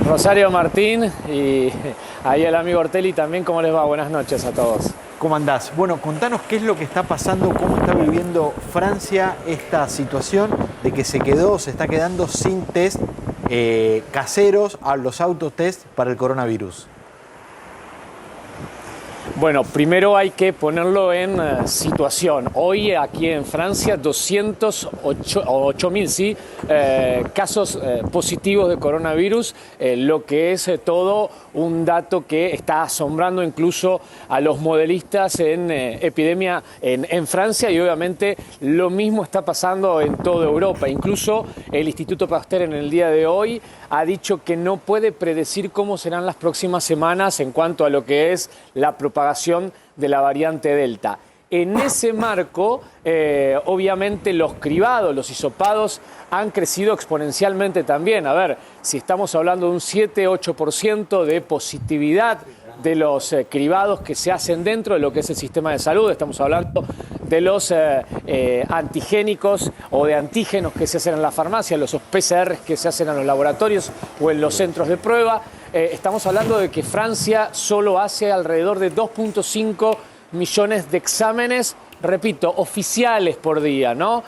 Rosario, Martín y ahí el amigo Ortelli también, ¿cómo les va? Buenas noches a todos. ¿Cómo andás? Bueno, contanos qué es lo que está pasando, cómo está viviendo Francia esta situación de que se está quedando sin test caseros a los autotest para el coronavirus. Bueno, primero hay que ponerlo en situación. Hoy aquí en Francia 208.000 ¿sí? Casos positivos de coronavirus, lo que es todo un dato que está asombrando incluso a los modelistas en epidemia en Francia y obviamente lo mismo está pasando en toda Europa. Incluso el Instituto Pasteur en el día de hoy ha dicho que no puede predecir cómo serán las próximas semanas en cuanto a lo que es la propagación de la variante Delta. En ese marco, obviamente los cribados, los hisopados han crecido exponencialmente también. A ver, si estamos hablando de un 7-8% de positividad de los cribados que se hacen dentro de lo que es el sistema de salud, estamos hablando de los antigénicos o de antígenos que se hacen en la farmacia, los PCR que se hacen en los laboratorios o en los centros de prueba. Estamos hablando de que Francia solo hace alrededor de 2.5 millones de exámenes, repito, oficiales por día, ¿no?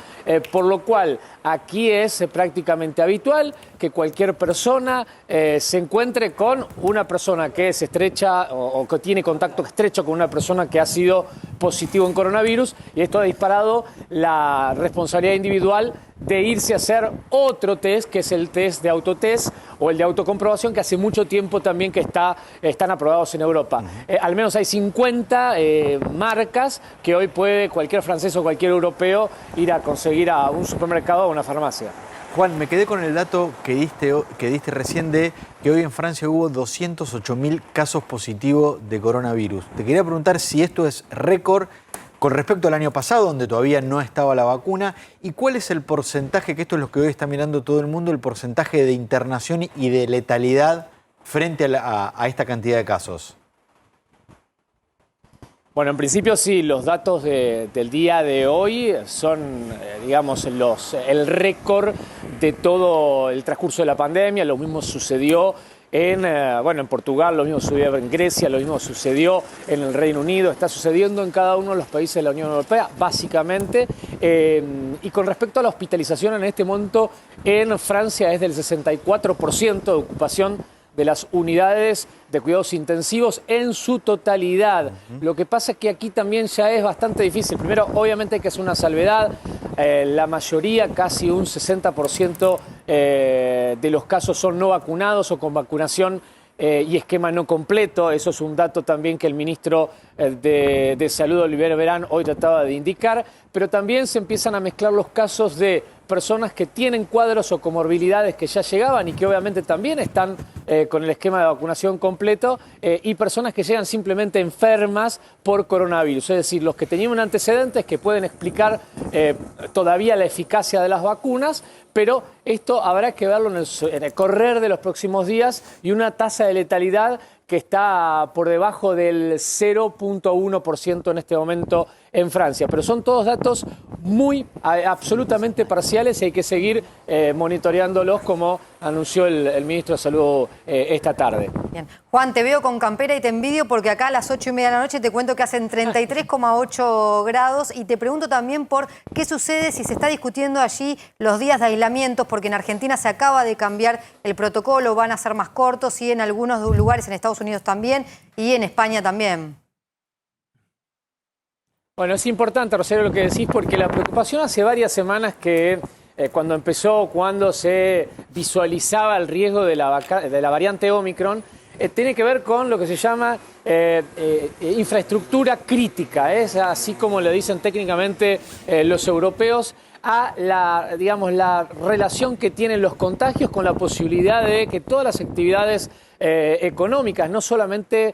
Por lo cual aquí es prácticamente habitual que cualquier persona se encuentre con una persona que es estrecha o que tiene contacto estrecho con una persona que ha sido positivo en coronavirus y esto ha disparado la responsabilidad individual de irse a hacer otro test, que es el test de autotest o el de autocomprobación, que hace mucho tiempo también que están aprobados en Europa. Al menos hay 50 marcas que hoy puede cualquier francés o cualquier europeo ir a conseguir a un supermercado o a una farmacia. Juan, me quedé con el dato que diste recién de que hoy en Francia hubo 208.000 casos positivos de coronavirus. Te quería preguntar si esto es récord con respecto al año pasado, donde todavía no estaba la vacuna, y cuál es el porcentaje, que esto es lo que hoy está mirando todo el mundo, el porcentaje de internación y de letalidad frente a esta cantidad de casos. Bueno, en principio sí, los datos del día de hoy son, digamos, el récord de todo el transcurso de la pandemia. Lo mismo sucedió en Portugal, lo mismo sucedió en Grecia, lo mismo sucedió en el Reino Unido, está sucediendo en cada uno de los países de la Unión Europea, básicamente. Y con respecto a la hospitalización, en este momento en Francia es del 64% de ocupación de las unidades de cuidados intensivos en su totalidad. Lo que pasa es que aquí también ya es bastante difícil. Primero, obviamente hay que hacer una salvedad. La mayoría, casi un 60% de los casos son no vacunados o con vacunación y esquema no completo. Eso es un dato también que el ministro de Salud, Olivier Véran, hoy trataba de indicar. pero también se empiezan a mezclar los casos de personas que tienen cuadros o comorbilidades que ya llegaban y que obviamente también están con el esquema de vacunación completo y personas que llegan simplemente enfermas por coronavirus. Es decir, los que tenían antecedentes que pueden explicar todavía la eficacia de las vacunas, pero esto habrá que verlo en el correr de los próximos días y una tasa de letalidad que está por debajo del 0.1% en este momento en Francia. Pero son todos datos absolutamente parciales y hay que seguir monitoreándolos como anunció el ministro de Salud esta tarde. Bien. Juan, te veo con campera y te envidio porque acá a las 8:30 de la noche te cuento que hacen 33,8 grados y te pregunto también por qué sucede si se está discutiendo allí los días de aislamientos, porque en Argentina se acaba de cambiar el protocolo, van a ser más cortos y en algunos lugares en Estados Unidos también y en España también. Bueno, es importante, Rosario, lo que decís, porque la preocupación hace varias semanas que cuando se visualizaba el riesgo de la variante Omicron, tiene que ver con lo que se llama infraestructura crítica, es así como le dicen técnicamente los europeos, a la relación que tienen los contagios con la posibilidad de que todas las actividades económicas, no solamente,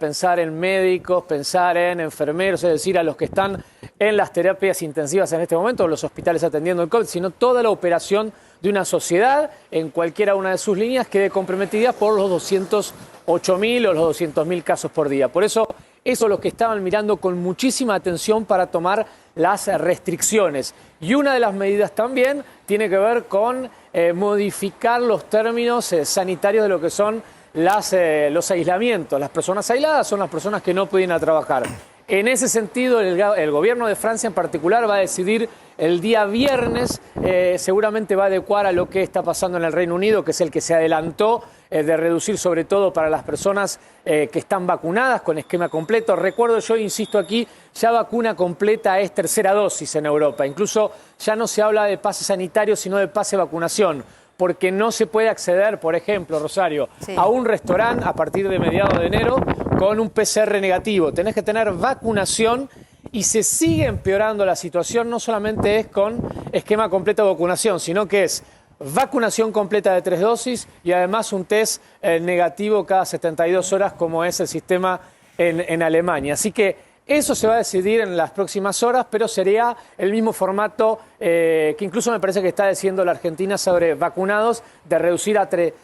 pensar en médicos, pensar en enfermeros, es decir, a los que están en las terapias intensivas en este momento, o los hospitales atendiendo el COVID, sino toda la operación de una sociedad en cualquiera una de sus líneas quede comprometida por los 208.000 o los 200.000 casos por día. Por eso es lo que estaban mirando con muchísima atención para tomar las restricciones. Y una de las medidas también tiene que ver con modificar los términos sanitarios de lo que son los aislamientos. Las personas aisladas son las personas que no pueden ir a trabajar. En ese sentido, el gobierno de Francia en particular va a decidir el día viernes, seguramente va a adecuar a lo que está pasando en el Reino Unido, que es el que se adelantó de reducir sobre todo para las personas que están vacunadas con esquema completo. Recuerdo, yo insisto aquí, ya vacuna completa es tercera dosis en Europa. Incluso ya no se habla de pase sanitario, sino de pase vacunación. Porque no se puede acceder, por ejemplo, Rosario, a un restaurante a partir de mediados de enero con un PCR negativo. Tenés que tener vacunación y se sigue empeorando la situación. No solamente es con esquema completo de vacunación, sino que es vacunación completa de 3 dosis y además un test negativo cada 72 horas, como es el sistema en Alemania. Así que eso se va a decidir en las próximas horas, pero sería el mismo formato que incluso me parece que está diciendo la Argentina sobre vacunados, de reducir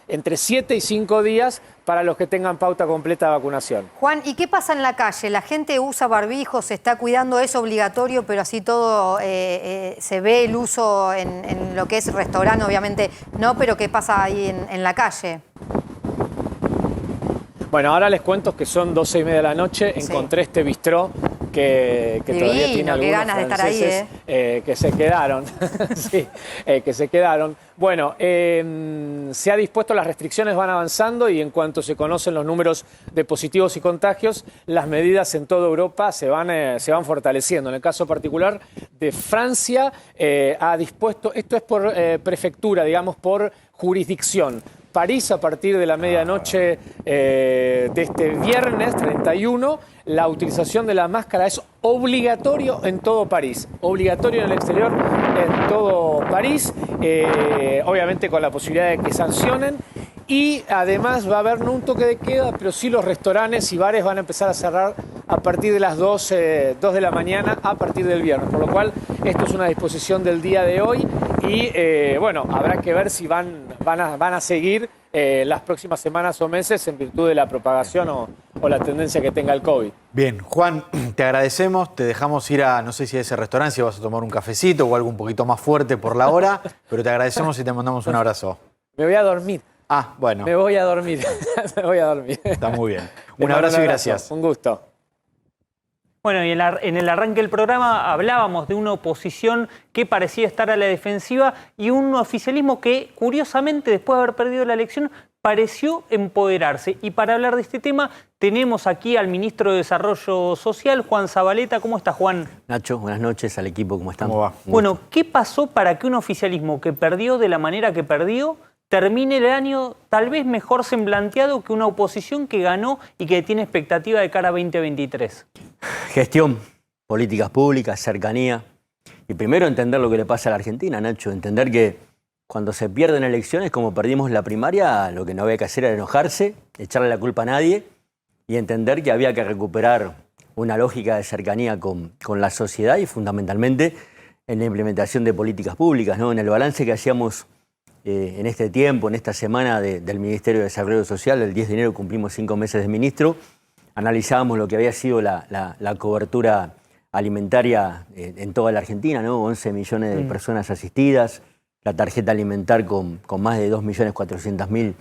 entre 7 y 5 días para los que tengan pauta completa de vacunación. Juan, ¿y qué pasa en la calle? ¿La gente usa barbijo, se está cuidando? ¿Es obligatorio, pero así todo se ve el uso en lo que es restaurante? Obviamente no, pero ¿qué pasa ahí en la calle? Bueno, ahora les cuento que son 12:30 de la noche. Encontré este bistró que todavía tiene algunos ganas de estar ahí, que se quedaron. Sí, que se quedaron. Bueno, se ha dispuesto, las restricciones van avanzando y en cuanto se conocen los números de positivos y contagios, las medidas en toda Europa se van fortaleciendo. En el caso particular de Francia, ha dispuesto, esto es por prefectura, digamos, por jurisdicción. París, a partir de la medianoche de este viernes 31, la utilización de la máscara es obligatorio en todo París. Obligatorio en el exterior en todo París, obviamente con la posibilidad de que sancionen. Y además va a haber no un toque de queda, pero sí los restaurantes y bares van a empezar a cerrar a partir de las 2 de la mañana a partir del viernes. Por lo cual, esto es una disposición del día de hoy y, bueno, habrá que ver si van a seguir las próximas semanas o meses en virtud de la propagación o la tendencia que tenga el COVID. Bien, Juan, te agradecemos, te dejamos ir a, no sé si a ese restaurante, si vas a tomar un cafecito o algo un poquito más fuerte por la hora, pero te agradecemos y te mandamos un abrazo. Me voy a dormir. Ah, bueno. Me voy a dormir. Me voy a dormir. Está muy bien. Un abrazo y gracias. Un gusto. Bueno, y en el arranque del programa hablábamos de una oposición que parecía estar a la defensiva y un oficialismo que, curiosamente, después de haber perdido la elección, pareció empoderarse. Y para hablar de este tema, tenemos aquí al ministro de Desarrollo Social, Juan Zabaleta. ¿Cómo está, Juan? Nacho, buenas noches al equipo, ¿cómo están? ¿Cómo va? Bueno, ¿qué pasó para que un oficialismo que perdió de la manera que perdió termine el año tal vez mejor semblanteado que una oposición que ganó y que tiene expectativa de cara a 2023? Gestión, políticas públicas, cercanía, Y primero entender lo que le pasa a la Argentina, Nacho, entender que cuando se pierden elecciones, como perdimos la primaria, lo que no había que hacer era enojarse, echarle la culpa a nadie y entender que había que recuperar una lógica de cercanía con la sociedad y fundamentalmente en la implementación de políticas públicas, ¿no? En el balance que hacíamos en este tiempo, en esta semana del Ministerio de Desarrollo Social, el 10 de enero cumplimos 5 meses de ministro, analizábamos lo que había sido la cobertura alimentaria en toda la Argentina, ¿no? 11 millones de personas asistidas, la tarjeta alimentar con más de 2.400.000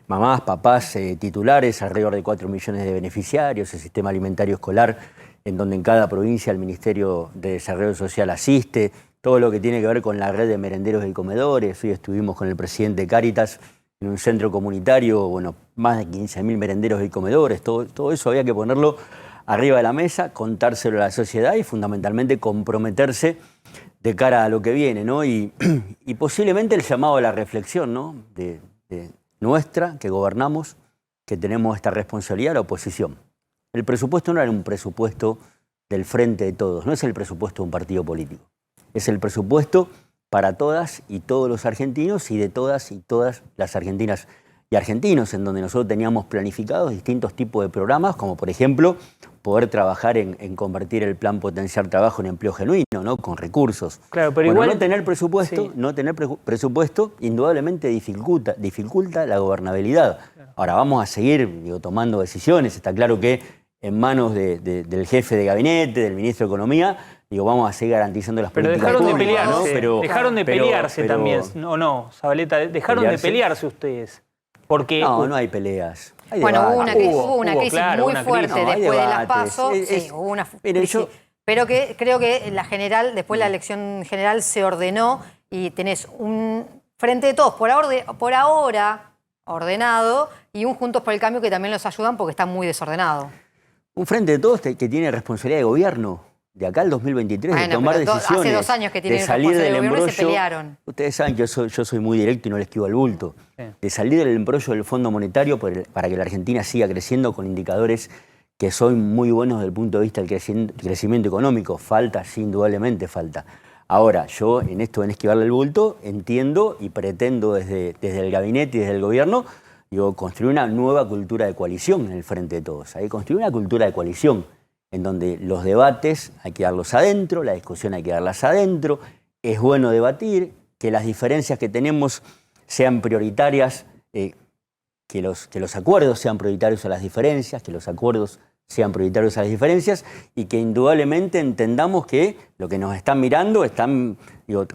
mamás, papás titulares, alrededor de 4 millones de beneficiarios, el sistema alimentario escolar, en donde en cada provincia el Ministerio de Desarrollo Social asiste, todo lo que tiene que ver con la red de merenderos y comedores. Hoy estuvimos con el presidente de Cáritas en un centro comunitario, bueno, más de 15.000 merenderos y comedores, todo eso había que ponerlo arriba de la mesa, contárselo a la sociedad y fundamentalmente comprometerse de cara a lo que viene, ¿no? Y posiblemente el llamado a la reflexión, ¿no? De nuestra, que gobernamos, que tenemos esta responsabilidad, la oposición. El presupuesto no era un presupuesto del Frente de Todos, no es el presupuesto de un partido político. Es el presupuesto para todas y todos los argentinos y de todas y todas las argentinas y argentinos, en donde nosotros teníamos planificados distintos tipos de programas, como por ejemplo poder trabajar en convertir el plan Potenciar Trabajo en empleo genuino, ¿no? Con recursos. Claro, pero bueno, igual no tener presupuesto, sí. no tener indudablemente dificulta la gobernabilidad. Claro. Ahora vamos a seguir tomando decisiones. Está claro que en manos del jefe de gabinete, del ministro de Economía, vamos a seguir garantizando las políticas dejaron públicas, de pelearse, ¿no? dejaron de pelearse también. No, Zabaleta, dejaron de pelearse ustedes. Porque, no hay peleas. Bueno, hubo una crisis claro, muy fuerte después de las PASO. Sí, hubo una crisis. Pero que creo que la general, después la elección general se ordenó y tenés un Frente de Todos por ahora ordenado y un Juntos por el Cambio que también los ayudan porque está muy desordenado. Un Frente de Todos que tiene responsabilidad de gobierno de acá al 2023, de tomar decisiones. Hace 2 años que tienen de salir del embrollo. Y se pelearon. Ustedes saben que yo soy muy directo y no les esquivo al bulto. Sí. De salir del embrollo del Fondo Monetario para que la Argentina siga creciendo con indicadores que son muy buenos desde el punto de vista del crecimiento económico. Falta, sí, indudablemente falta. Ahora, yo en esto de esquivarle el bulto entiendo y pretendo desde el gabinete y desde el gobierno construir una nueva cultura de coalición en el Frente de Todos. Hay que construir una cultura de coalición en donde los debates hay que darlos adentro, la discusión hay que darlas adentro, es bueno debatir, que las diferencias que tenemos sean prioritarias, que los acuerdos sean prioritarios a las diferencias, que los acuerdos sean prioritarios a las diferencias y que indudablemente entendamos que lo que nos están mirando están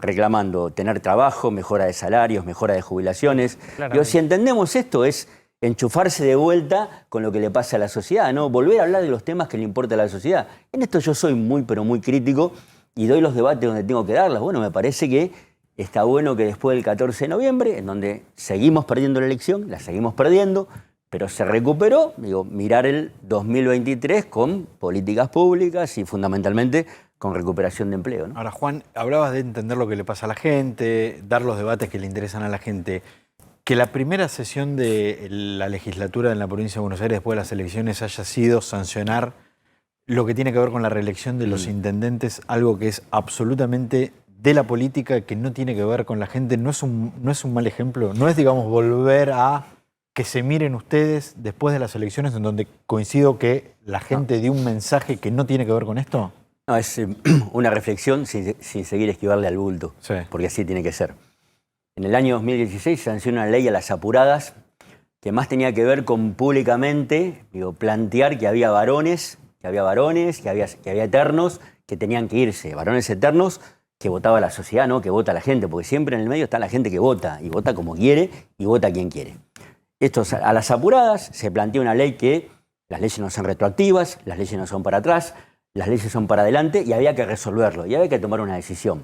reclamando tener trabajo, mejora de salarios, mejora de jubilaciones. Si entendemos esto es enchufarse de vuelta con lo que le pasa a la sociedad, ¿no? Volver a hablar de los temas que le importa a la sociedad. En esto yo soy muy, pero muy crítico y doy los debates donde tengo que darlos. Bueno, me parece que está bueno que después del 14 de noviembre, en donde seguimos perdiendo la elección, la seguimos perdiendo, pero se recuperó, mirar el 2023 con políticas públicas y fundamentalmente con recuperación de empleo, ¿no? Ahora, Juan, hablabas de entender lo que le pasa a la gente, dar los debates que le interesan a la gente. Que la primera sesión de la legislatura en la provincia de Buenos Aires después de las elecciones haya sido sancionar lo que tiene que ver con la reelección de los intendentes, algo que es absolutamente de la política, que no tiene que ver con la gente, no es un mal ejemplo, no es, digamos, volver a que se miren ustedes después de las elecciones en donde coincido que la gente dio un mensaje que no tiene que ver con esto. No, es una reflexión sin seguir esquivarle al bulto, sí. Porque así tiene que ser. En el año 2016 se sancionó una ley a las apuradas que más tenía que ver con públicamente plantear que había varones, que había eternos que tenían que irse, varones eternos que votaba la sociedad, no que vota la gente, porque siempre en el medio está la gente que vota, y vota como quiere, y vota quien quiere. Esto a las apuradas se plantea una ley que las leyes no son retroactivas, las leyes no son para atrás, las leyes son para adelante, y había que resolverlo, y había que tomar una decisión.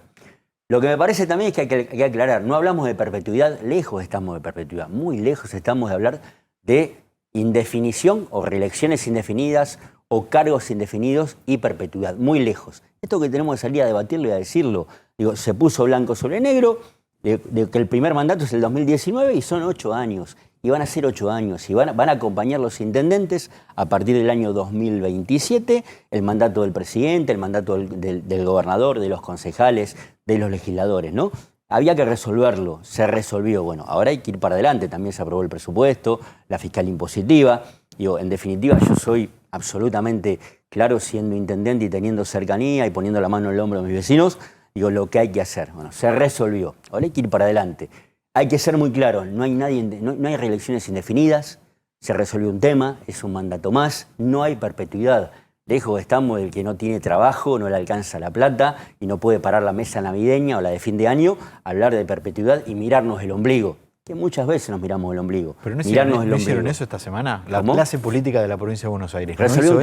Lo que me parece también es que hay que aclarar, no hablamos de perpetuidad, lejos estamos de perpetuidad, muy lejos estamos de hablar de indefinición o reelecciones indefinidas o cargos indefinidos y perpetuidad, muy lejos. Esto que tenemos que salir a debatirlo y a decirlo, se puso blanco sobre negro, de que el primer mandato es el 2019 y son 8 años. y van a ser 8 años y van a acompañar los intendentes a partir del año 2027, el mandato del presidente, el mandato del gobernador, de los concejales, de los legisladores, ¿no? Había que resolverlo, se resolvió. Bueno, ahora hay que ir para adelante, también se aprobó el presupuesto, la fiscal impositiva. Digo, en definitiva, yo soy absolutamente claro, siendo intendente y teniendo cercanía y poniendo la mano en el hombro de mis vecinos, digo, lo que hay que hacer. Bueno, se resolvió, ahora hay que ir para adelante. Hay que ser muy claro, no hay reelecciones indefinidas, se resolvió un tema, es un mandato más, no hay perpetuidad. Lejos estamos del que no tiene trabajo, no le alcanza la plata y no puede parar la mesa navideña o la de fin de año, hablar de perpetuidad y mirarnos el ombligo. Que muchas veces nos miramos el ombligo. Pero no hicieron eso esta semana. La ¿Cómo? clase política de la provincia de Buenos Aires. Resolvió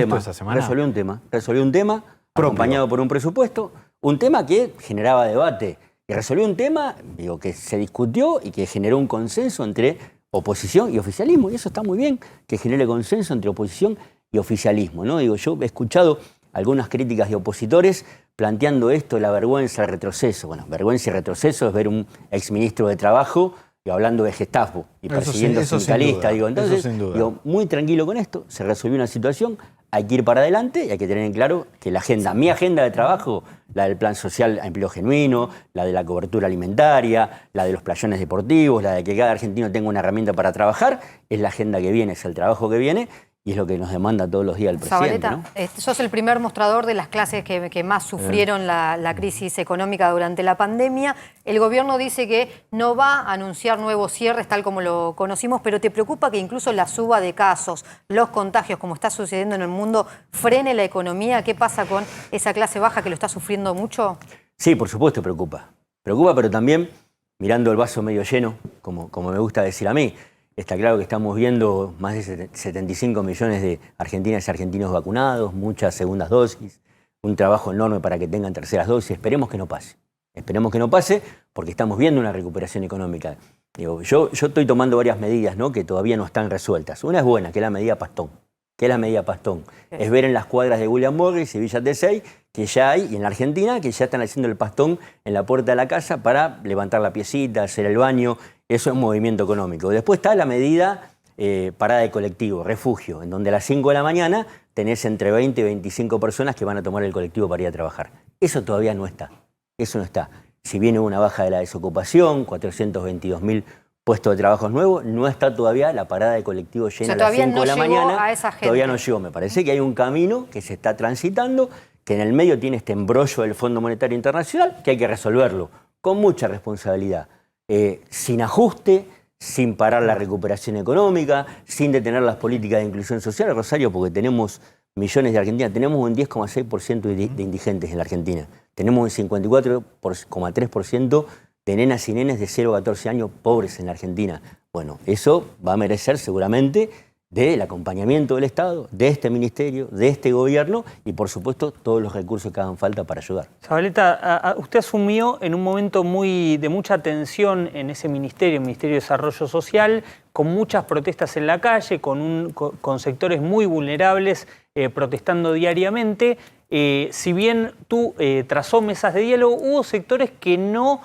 un tema, acompañado por un presupuesto, un tema que generaba debate. Y resolvió un tema, digo, que se discutió y que generó un consenso entre oposición y oficialismo. Y eso está muy bien, que genere consenso entre oposición y oficialismo, ¿no? Digo, yo he escuchado algunas críticas de opositores planteando esto, la vergüenza, el retroceso. Bueno, vergüenza y retroceso es ver un exministro de Trabajo y hablando de Gestapo y persiguiendo sindicalistas. Digo, entonces, digo, muy tranquilo con esto, se resolvió una situación, hay que ir para adelante y hay que tener en claro que la agenda, mi agenda de trabajo, la del plan social a empleo genuino, la de la cobertura alimentaria, la de los playones deportivos, la de que cada argentino tenga una herramienta para trabajar, es la agenda que viene, es el trabajo que viene. Y es lo que nos demanda todos los días el presidente, Zabaleta, ¿no? sos el primer mostrador de las clases que más sufrieron la crisis económica durante la pandemia. El gobierno dice que no va a anunciar nuevos cierres tal como lo conocimos, pero ¿te preocupa que incluso la suba de casos, los contagios, como está sucediendo en el mundo, frene la economía? ¿Qué pasa con esa clase baja que lo está sufriendo mucho? Sí, por supuesto preocupa. Preocupa, pero también mirando el vaso medio lleno, como me gusta decir a mí. Está claro que estamos viendo más de 75 millones de argentinas y argentinos vacunados, muchas segundas dosis, un trabajo enorme para que tengan terceras dosis. Esperemos que no pase. Esperemos que no pase porque estamos viendo una recuperación económica. Digo, yo estoy tomando varias medidas, ¿no?, que todavía no están resueltas. Una es buena, que es la medida Pastón. Es ver en las cuadras de William Morris y Villa T6 que ya hay, y en la Argentina, que ya están haciendo el pastón en la puerta de la casa para levantar la piecita, hacer el baño. Eso es movimiento económico. Después está la medida parada de colectivo, refugio, en donde a las 5 de la mañana tenés entre 20 y 25 personas que van a tomar el colectivo para ir a trabajar. Eso todavía no está. Eso no está. Si viene una baja de la desocupación, 422.000 puestos de trabajo nuevos, no está todavía la parada de colectivo llena a las 5 de la mañana. A esa gente. Todavía no llegó. Me parece que hay un camino que se está transitando, que en el medio tiene este embrollo del Fondo Monetario Internacional, que hay que resolverlo con mucha responsabilidad. Sin ajuste, sin parar la recuperación económica, sin detener las políticas de inclusión social, Rosario, porque tenemos millones de argentinas, tenemos un 10,6% de indigentes en la Argentina, tenemos un 54,3% de nenas y nenes de 0 a 14 años pobres en la Argentina. Bueno, eso va a merecer seguramente del acompañamiento del Estado, de este ministerio, de este gobierno y, por supuesto, todos los recursos que hagan falta para ayudar. Zabaleta, usted asumió en un momento de mucha tensión en ese ministerio, el Ministerio de Desarrollo Social, con muchas protestas en la calle, con sectores muy vulnerables protestando diariamente. Si bien tú trazó mesas de diálogo, hubo sectores que no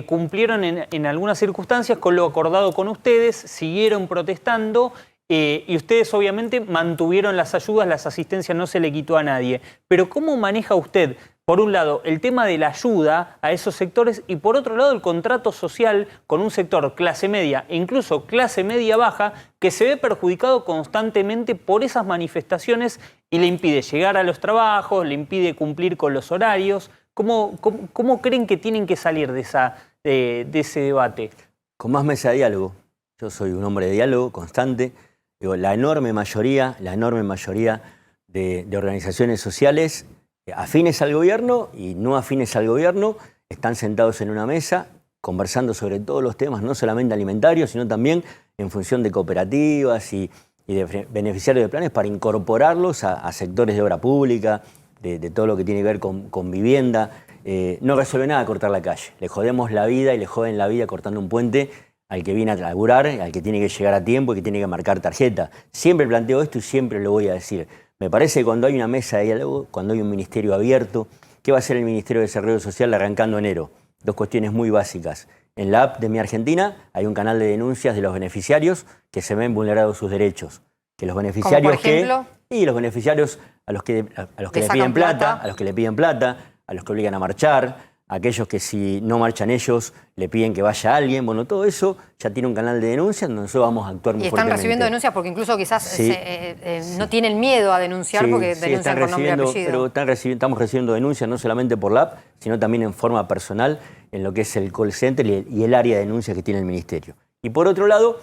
cumplieron en algunas circunstancias con lo acordado con ustedes, siguieron protestando. Y ustedes obviamente mantuvieron las ayudas, las asistencias, no se le quitó a nadie. Pero ¿cómo maneja usted, por un lado, el tema de la ayuda a esos sectores y por otro lado el contrato social con un sector clase media e incluso clase media baja que se ve perjudicado constantemente por esas manifestaciones y le impide llegar a los trabajos, le impide cumplir con los horarios? ¿Cómo creen que tienen que salir de ese debate? Con más mesa de diálogo. Yo soy un hombre de diálogo constante. Digo, la enorme mayoría de organizaciones sociales afines al gobierno y no afines al gobierno están sentados en una mesa conversando sobre todos los temas, no solamente alimentarios, sino también en función de cooperativas y de beneficiarios de planes para incorporarlos a sectores de obra pública, de todo lo que tiene que ver con vivienda. No resuelve nada cortar la calle. Le jodemos la vida y le joden la vida cortando un puente al que viene a laburar, al que tiene que llegar a tiempo y que tiene que marcar tarjeta. Siempre planteo esto y siempre lo voy a decir. Me parece que cuando hay una mesa de diálogo, cuando hay un ministerio abierto, ¿qué va a hacer el Ministerio de Desarrollo Social arrancando enero? Dos cuestiones muy básicas. En la app de Mi Argentina hay un canal de denuncias de los beneficiarios que se ven vulnerados sus derechos. Que los beneficiarios ¿Como por ejemplo? Y los beneficiarios a los que le sacan piden plata, plata. a los que le piden plata, a los que obligan a marchar, a aquellos que si no marchan ellos le piden que vaya alguien. Bueno, todo eso ya tiene un canal de denuncias donde nosotros vamos a actuar muy Y están fuertemente. recibiendo denuncias porque incluso quizás Sí. no tienen miedo a denunciar porque denuncian están con nombre y recibiendo, apellido. pero estamos recibiendo denuncias no solamente por la app, sino también en forma personal en lo que es el call center y el área de denuncias que tiene el Ministerio. Y por otro lado,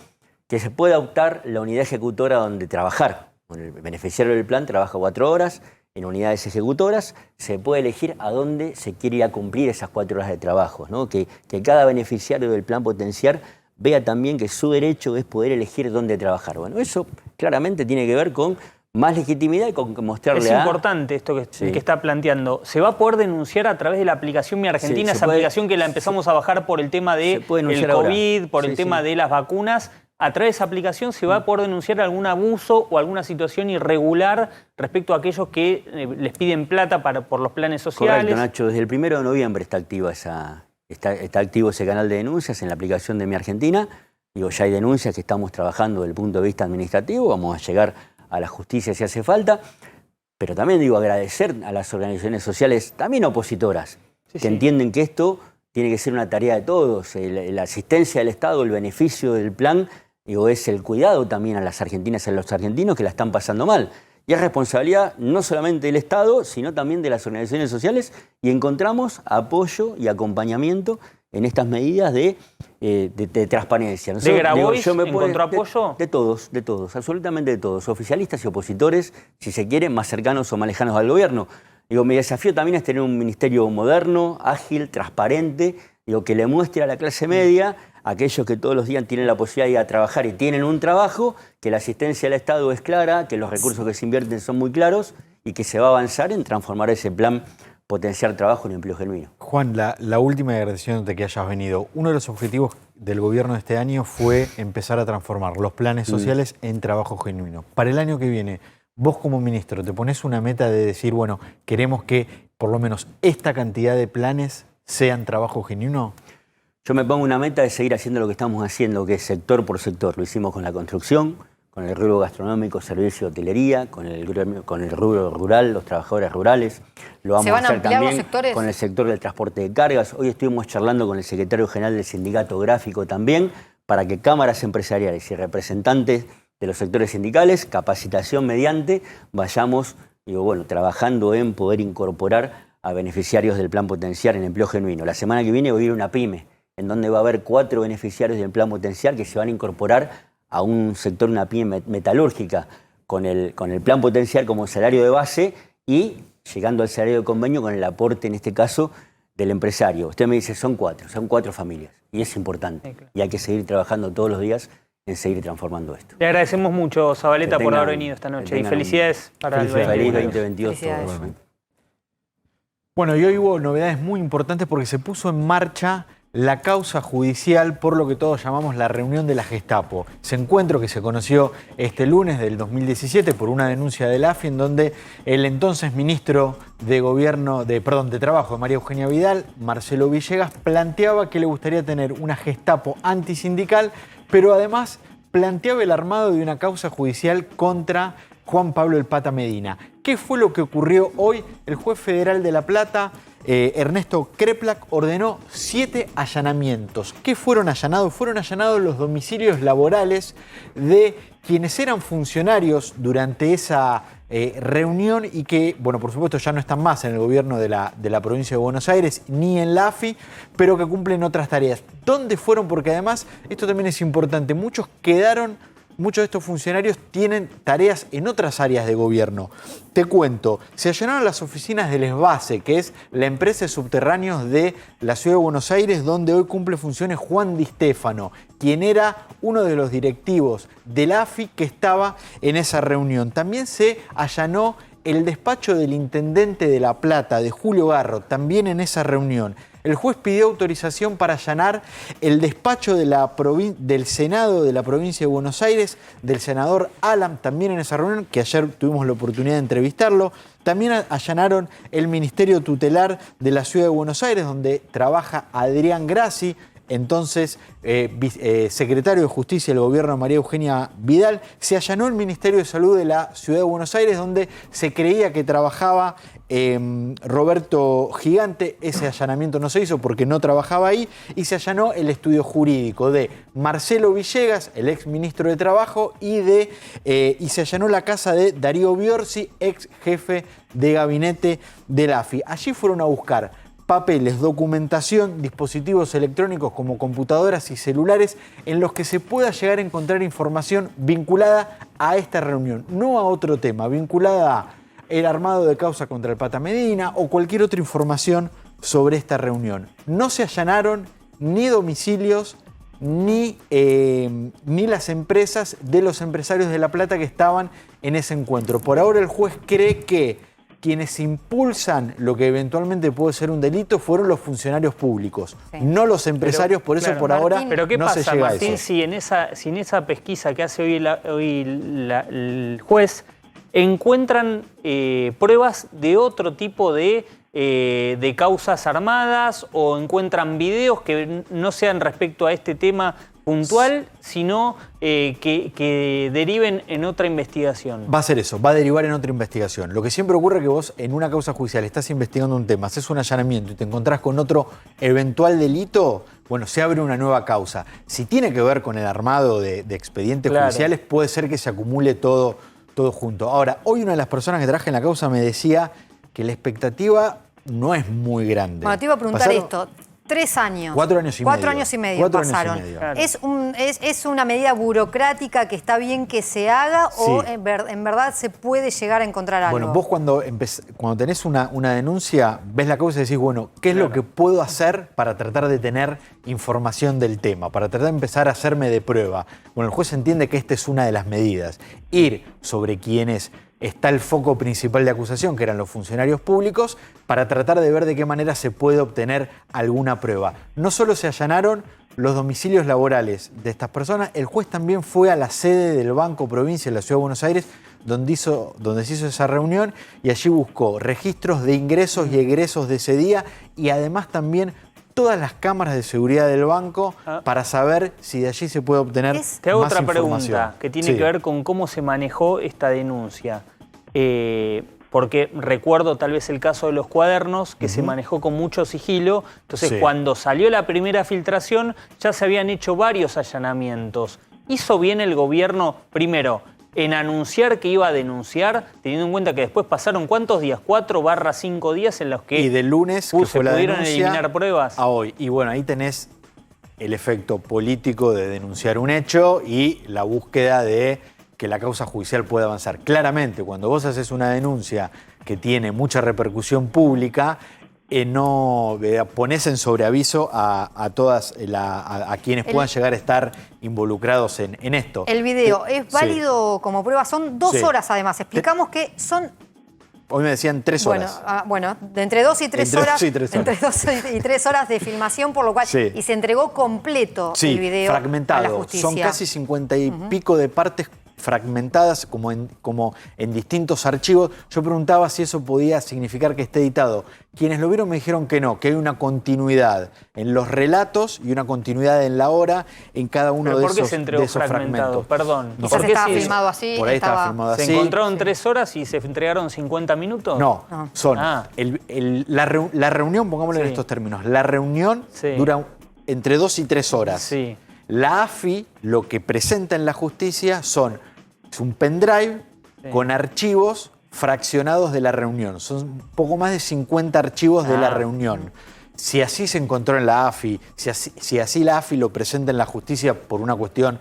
que se pueda optar la unidad ejecutora donde trabajar. Bueno, el beneficiario del plan trabaja 4 horas en unidades ejecutoras, se puede elegir a dónde se quiere ir a cumplir esas 4 horas de trabajo, ¿no? Que cada beneficiario del plan Potenciar vea también que su derecho es poder elegir dónde trabajar. Bueno, eso claramente tiene que ver con más legitimidad y con mostrarle Es importante esto que está planteando. ¿Se va a poder denunciar a través de la aplicación Mi Argentina? Sí, esa aplicación que la empezamos a bajar por el tema del COVID, por el tema de las vacunas. ¿A través de esa aplicación se va a poder denunciar algún abuso o alguna situación irregular respecto a aquellos que les piden plata por los planes sociales? Correcto, Nacho. Desde el 1 de noviembre está activo ese canal de denuncias en la aplicación de Mi Argentina. Digo, ya hay denuncias que estamos trabajando desde el punto de vista administrativo. Vamos a llegar a la justicia si hace falta. Pero también digo, agradecer a las organizaciones sociales, también opositoras, que entienden que esto tiene que ser una tarea de todos. La asistencia del Estado, el beneficio del plan, digo, es el cuidado también a las argentinas y a los argentinos que la están pasando mal. Y es responsabilidad no solamente del Estado, sino también de las organizaciones sociales, y encontramos apoyo y acompañamiento en estas medidas de transparencia. ¿De Grabois encontró apoyo? De todos, absolutamente de todos, oficialistas y opositores, si se quieren, más cercanos o más lejanos al gobierno. Digo, mi desafío también es tener un ministerio moderno, ágil, transparente, digo, que le muestre a la clase media, a aquellos que todos los días tienen la posibilidad de ir a trabajar y tienen un trabajo, que la asistencia del Estado es clara, que los recursos que se invierten son muy claros y que se va a avanzar en transformar ese plan Potenciar Trabajo en Empleo Genuino. Juan, la última agradeciéndote que hayas venido. Uno de los objetivos del gobierno de este año fue empezar a transformar los planes sociales en trabajo genuino. Para el año que viene, vos como ministro, ¿te pones una meta de decir, bueno, queremos que por lo menos esta cantidad de planes sean trabajo genuino? Yo me pongo una meta de seguir haciendo lo que estamos haciendo, que es sector por sector. Lo hicimos con la construcción, con el rubro gastronómico, servicio de hotelería, con el rubro rural, los trabajadores rurales. Lo vamos ¿Se van a hacer ampliar los también sectores? con el sector del transporte de cargas. Hoy estuvimos charlando con el secretario general del Sindicato Gráfico también, para que cámaras empresariales y representantes de los sectores sindicales, capacitación mediante, vayamos trabajando en poder incorporar a beneficiarios del Plan Potenciar en Empleo Genuino. La semana que viene voy a ir a una pyme, en donde va a haber 4 beneficiarios del Plan Potenciar que se van a incorporar a un sector, una pyme metalúrgica, con el Plan Potenciar como salario de base y llegando al salario de convenio con el aporte, en este caso, del empresario. Usted me dice, son 4 familias, y es importante. Sí, claro. Y hay que seguir trabajando todos los días en seguir transformando esto. Le agradecemos mucho, Zabaleta, por haber venido esta noche. Y felicidades para el 2022. Bueno, y hoy hubo novedades muy importantes porque se puso en marcha la causa judicial por lo que todos llamamos la reunión de la Gestapo. Ese encuentro que se conoció este lunes del 2017 por una denuncia de la AFI en donde el entonces ministro de Trabajo de María Eugenia Vidal, Marcelo Villegas, planteaba que le gustaría tener una Gestapo antisindical, pero además planteaba el armado de una causa judicial contra Juan Pablo El Pata Medina. ¿Qué fue lo que ocurrió hoy? El juez federal de La Plata, Ernesto Kreplak, ordenó 7 allanamientos. ¿Qué fueron allanados? Fueron allanados los domicilios laborales de quienes eran funcionarios durante esa reunión y que, bueno, por supuesto ya no están más en el gobierno de la provincia de Buenos Aires ni en la AFI, pero que cumplen otras tareas. ¿Dónde fueron? Porque además, esto también es importante, muchos de estos funcionarios tienen tareas en otras áreas de gobierno. Te cuento, se allanaron las oficinas del ESBASE, que es la empresa de subterráneos de la Ciudad de Buenos Aires, donde hoy cumple funciones Juan Di Stéfano, quien era uno de los directivos de la AFI que estaba en esa reunión. También se allanó el despacho del intendente de La Plata, de Julio Garro, también en esa reunión. El juez pidió autorización para allanar el despacho del Senado de la provincia de Buenos Aires, del senador Alam, también en esa reunión, que ayer tuvimos la oportunidad de entrevistarlo. También allanaron el Ministerio Tutelar de la Ciudad de Buenos Aires, donde trabaja Adrián Grassi, entonces secretario de Justicia del gobierno María Eugenia Vidal, se allanó el Ministerio de Salud de la Ciudad de Buenos Aires, donde se creía que trabajaba Roberto Gigante. Ese allanamiento no se hizo porque no trabajaba ahí, y se allanó el estudio jurídico de Marcelo Villegas, el ex ministro de Trabajo, y se allanó la casa de Darío Biorsi, ex jefe de gabinete de la AFI. Allí fueron a buscar papeles, documentación, dispositivos electrónicos como computadoras y celulares en los que se pueda llegar a encontrar información vinculada a esta reunión, no a otro tema, vinculada a el armado de causa contra el Pata Medina o cualquier otra información sobre esta reunión. No se allanaron ni domicilios ni las empresas de los empresarios de La Plata que estaban en ese encuentro. Por ahora el juez cree que quienes impulsan lo que eventualmente puede ser un delito fueron los funcionarios públicos, no los empresarios, por eso claro, por Martín, ahora ¿pero qué no pasa, se llega Martín, a eso? si en esa pesquisa que hace hoy el juez encuentran pruebas de otro tipo de causas armadas, o encuentran videos que no sean respecto a este tema puntual, sino que deriven en otra investigación? Va a ser eso, va a derivar en otra investigación. Lo que siempre ocurre es que vos en una causa judicial estás investigando un tema, haces un allanamiento y te encontrás con otro eventual delito, bueno, se abre una nueva causa. Si tiene que ver con el armado de expedientes judiciales, puede ser que se acumule todo junto. Ahora, hoy una de las personas que traje en la causa me decía que la expectativa no es muy grande. Bueno, te iba a preguntar esto. 3 años. 4 años y medio. 4 años y medio pasaron. Claro. ¿Es una medida burocrática que está bien que se haga o en verdad se puede llegar a encontrar algo? Bueno, vos cuando tenés una denuncia, ves la causa y decís, bueno, ¿qué es lo que puedo hacer para tratar de tener información del tema? Para tratar de empezar a hacerme de prueba. Bueno, el juez entiende que esta es una de las medidas. Ir sobre quienes está el foco principal de acusación, que eran los funcionarios públicos, para tratar de ver de qué manera se puede obtener alguna prueba. No solo se allanaron los domicilios laborales de estas personas, el juez también fue a la sede del Banco Provincia de la Ciudad de Buenos Aires, donde se hizo esa reunión, y allí buscó registros de ingresos y egresos de ese día, y además también todas las cámaras de seguridad del banco para saber si de allí se puede obtener más información. Te hago otra pregunta que tiene que ver con cómo se manejó esta denuncia. Porque recuerdo tal vez el caso de los cuadernos, que se manejó con mucho sigilo. Entonces, cuando salió la primera filtración, ya se habían hecho varios allanamientos. ¿Hizo bien el gobierno, primero, en anunciar que iba a denunciar, teniendo en cuenta que después pasaron ¿cuántos días? 4/5 días en los que y de lunes que fue la pudieron denuncia eliminar pruebas a hoy? Y bueno, ahí tenés el efecto político de denunciar un hecho y la búsqueda de que la causa judicial pueda avanzar. Claramente, cuando vos haces una denuncia que tiene mucha repercusión pública, ponés en sobreaviso a todas a quienes puedan llegar a estar involucrados en esto. El video es válido como prueba, son 2 horas además. Explicamos que son... Hoy me decían 3 horas. Bueno, de entre 2 y 3 horas. Entre 2 y 3 horas de filmación, por lo cual. Y se entregó completo el video fragmentado. a la justicia. Son casi 50 y pico de partes fragmentadas como en distintos archivos. Yo preguntaba si eso podía significar que esté editado. Quienes lo vieron me dijeron que no, que hay una continuidad en los relatos y una continuidad en la hora en cada uno de esos fragmentos. Perdón. No, quizás estaba filmado así. Por ahí estaba filmado así. ¿Se encontraron 3 horas y se entregaron 50 minutos? No, son la reunión, pongámoslo en estos términos, la reunión dura entre 2 y 3 horas. Sí. La AFI lo que presenta en la justicia es un pendrive con archivos fraccionados de la reunión. Son un poco más de 50 archivos de la reunión. Si así se encontró en la AFI, si así la AFI lo presenta en la justicia por una cuestión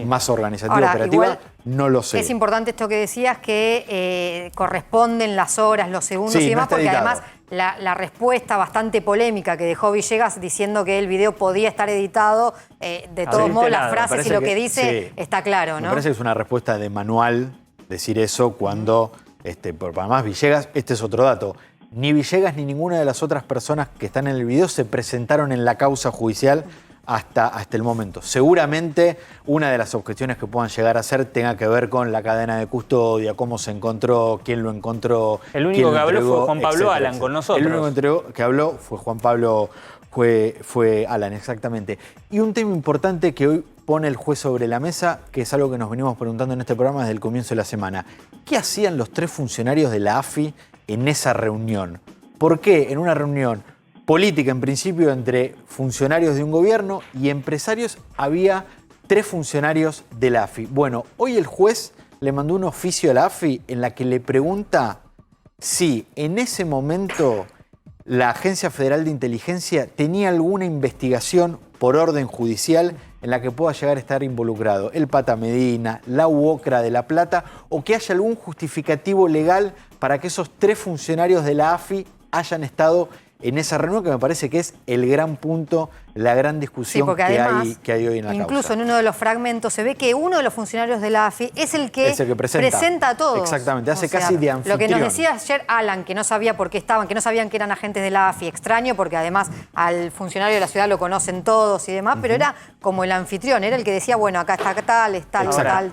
más organizativa, operativa, igual, no lo sé. Es importante esto que decías, que corresponden las horas, los segundos y demás, porque además la respuesta bastante polémica que dejó Villegas diciendo que el video podía estar editado, de todos modos las frases y lo que dice está claro, ¿no? Me parece que es una respuesta de manual decir eso cuando, además Villegas, este es otro dato, ni Villegas ni ninguna de las otras personas que están en el video se presentaron en la causa judicial hasta el momento. Seguramente una de las objeciones que puedan llegar a hacer tenga que ver con la cadena de custodia, cómo se encontró, quién lo encontró. El único que habló fue Juan Pablo Alan con nosotros. El único que habló fue Juan Pablo Fue Alan, exactamente. Y un tema importante que hoy pone el juez sobre la mesa, que es algo que nos venimos preguntando en este programa desde el comienzo de la semana. ¿Qué hacían los 3 funcionarios de la AFI en esa reunión? ¿Por qué en una reunión política, en principio, entre funcionarios de un gobierno y empresarios, había 3 funcionarios de la AFI? Bueno, hoy el juez le mandó un oficio a la AFI en la que le pregunta si en ese momento la Agencia Federal de Inteligencia tenía alguna investigación por orden judicial en la que pueda llegar a estar involucrado el Pata Medina, la UOCRA de La Plata, o que haya algún justificativo legal para que esos 3 funcionarios de la AFI hayan estado en esa reunión, que me parece que es el gran punto, la gran discusión porque además, que hay hoy en la incluso causa. en uno de los fragmentos se ve que uno de los funcionarios de la AFI es el que presenta a todos. Exactamente, hace casi de anfitrión. Lo que nos decía ayer Alan, que no sabía por qué estaban, que no sabían que eran agentes de la AFI, extraño, porque además al funcionario de la ciudad lo conocen todos y demás, pero era como el anfitrión, era el que decía, bueno, acá está tal,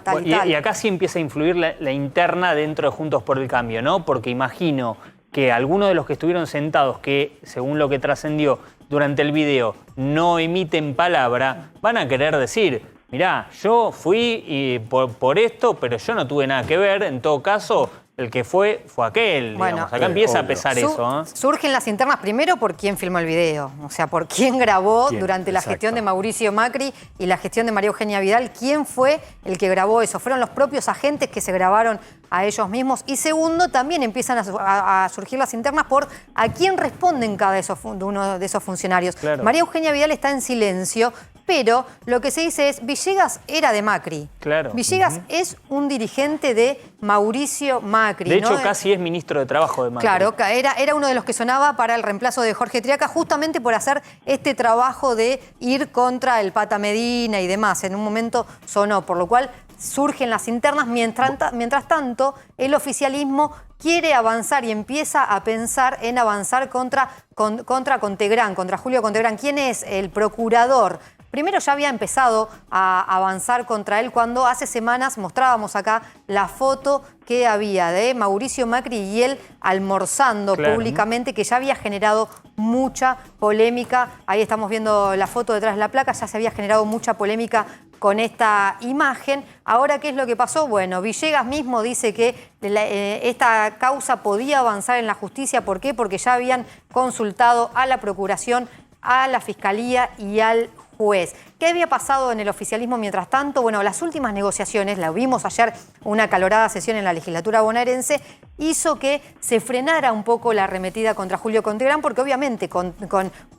tal. Y acá sí empieza a influir la interna dentro de Juntos por el Cambio, ¿no? Porque imagino que algunos de los que estuvieron sentados, que según lo que trascendió durante el video, no emiten palabra, van a querer decir, mirá, yo fui por esto, pero yo no tuve nada que ver, en todo caso, el que fue aquel, bueno, digamos. Acá empieza a pesar eso. Surgen las internas primero por quién filmó el video, o sea, por quién grabó durante la gestión de Mauricio Macri y la gestión de María Eugenia Vidal, quién fue el que grabó eso. Fueron los propios agentes que se grabaron a ellos mismos. Y segundo, también empiezan a surgir las internas por a quién responden cada uno de esos funcionarios. Claro. María Eugenia Vidal está en silencio, pero lo que se dice es, Villegas era de Macri. Claro. Villegas es un dirigente de Mauricio Macri. De hecho, ¿no? casi es ministro de Trabajo de Macri. Claro, era uno de los que sonaba para el reemplazo de Jorge Triaca, justamente por hacer este trabajo de ir contra el Pata Medina y demás. En un momento sonó, por lo cual surgen las internas. Mientras tanto, el oficialismo quiere avanzar y empieza a pensar en avanzar contra Contegrán, contra Julio Contegrán. ¿Quién es el procurador? Primero ya había empezado a avanzar contra él cuando hace semanas mostrábamos acá la foto que había de Mauricio Macri y él almorzando públicamente, que ya había generado mucha polémica. Ahí estamos viendo la foto detrás de la placa, ya se había generado mucha polémica con esta imagen. Ahora, ¿qué es lo que pasó? Bueno, Villegas mismo dice que esta causa podía avanzar en la justicia. ¿Por qué? Porque ya habían consultado a la Procuración, a la Fiscalía y al juez. ¿Qué había pasado en el oficialismo mientras tanto? Bueno, las últimas negociaciones, la vimos ayer, una acalorada sesión en la legislatura bonaerense, hizo que se frenara un poco la arremetida contra Julio Contegrán, porque obviamente con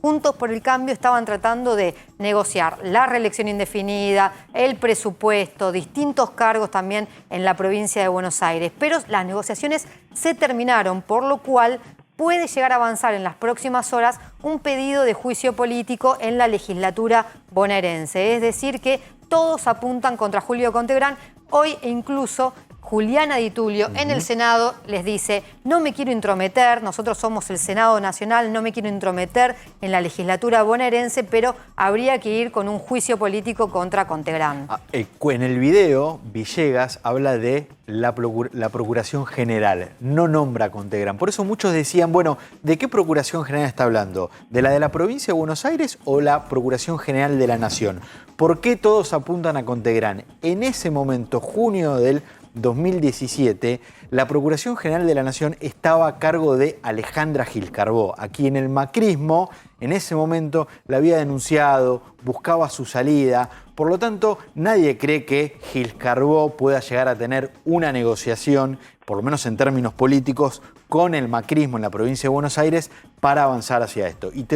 Juntos por el Cambio estaban tratando de negociar la reelección indefinida, el presupuesto, distintos cargos también en la provincia de Buenos Aires. Pero las negociaciones se terminaron, por lo cual puede llegar a avanzar en las próximas horas un pedido de juicio político en la legislatura bonaerense. Es decir, que todos apuntan contra Julio Contegrán. Hoy incluso Juliana Di Tulio en el Senado les dice, no me quiero intrometer, nosotros somos el Senado Nacional, no me quiero intrometer en la legislatura bonaerense, pero habría que ir con un juicio político contra Contegrán. En el video, Villegas habla de la Procuración General, no nombra a Contegrán. Por eso muchos decían, bueno, ¿de qué Procuración General está hablando? ¿De la provincia de Buenos Aires o la Procuración General de la Nación? ¿Por qué todos apuntan a Contegrán? En ese momento, junio del 2017, la Procuración General de la Nación estaba a cargo de Alejandra Gil Carbó, a quien el macrismo en ese momento la había denunciado, buscaba su salida. Por lo tanto, nadie cree que Gil Carbó pueda llegar a tener una negociación, por lo menos en términos políticos, con el macrismo en la provincia de Buenos Aires para avanzar hacia esto. Y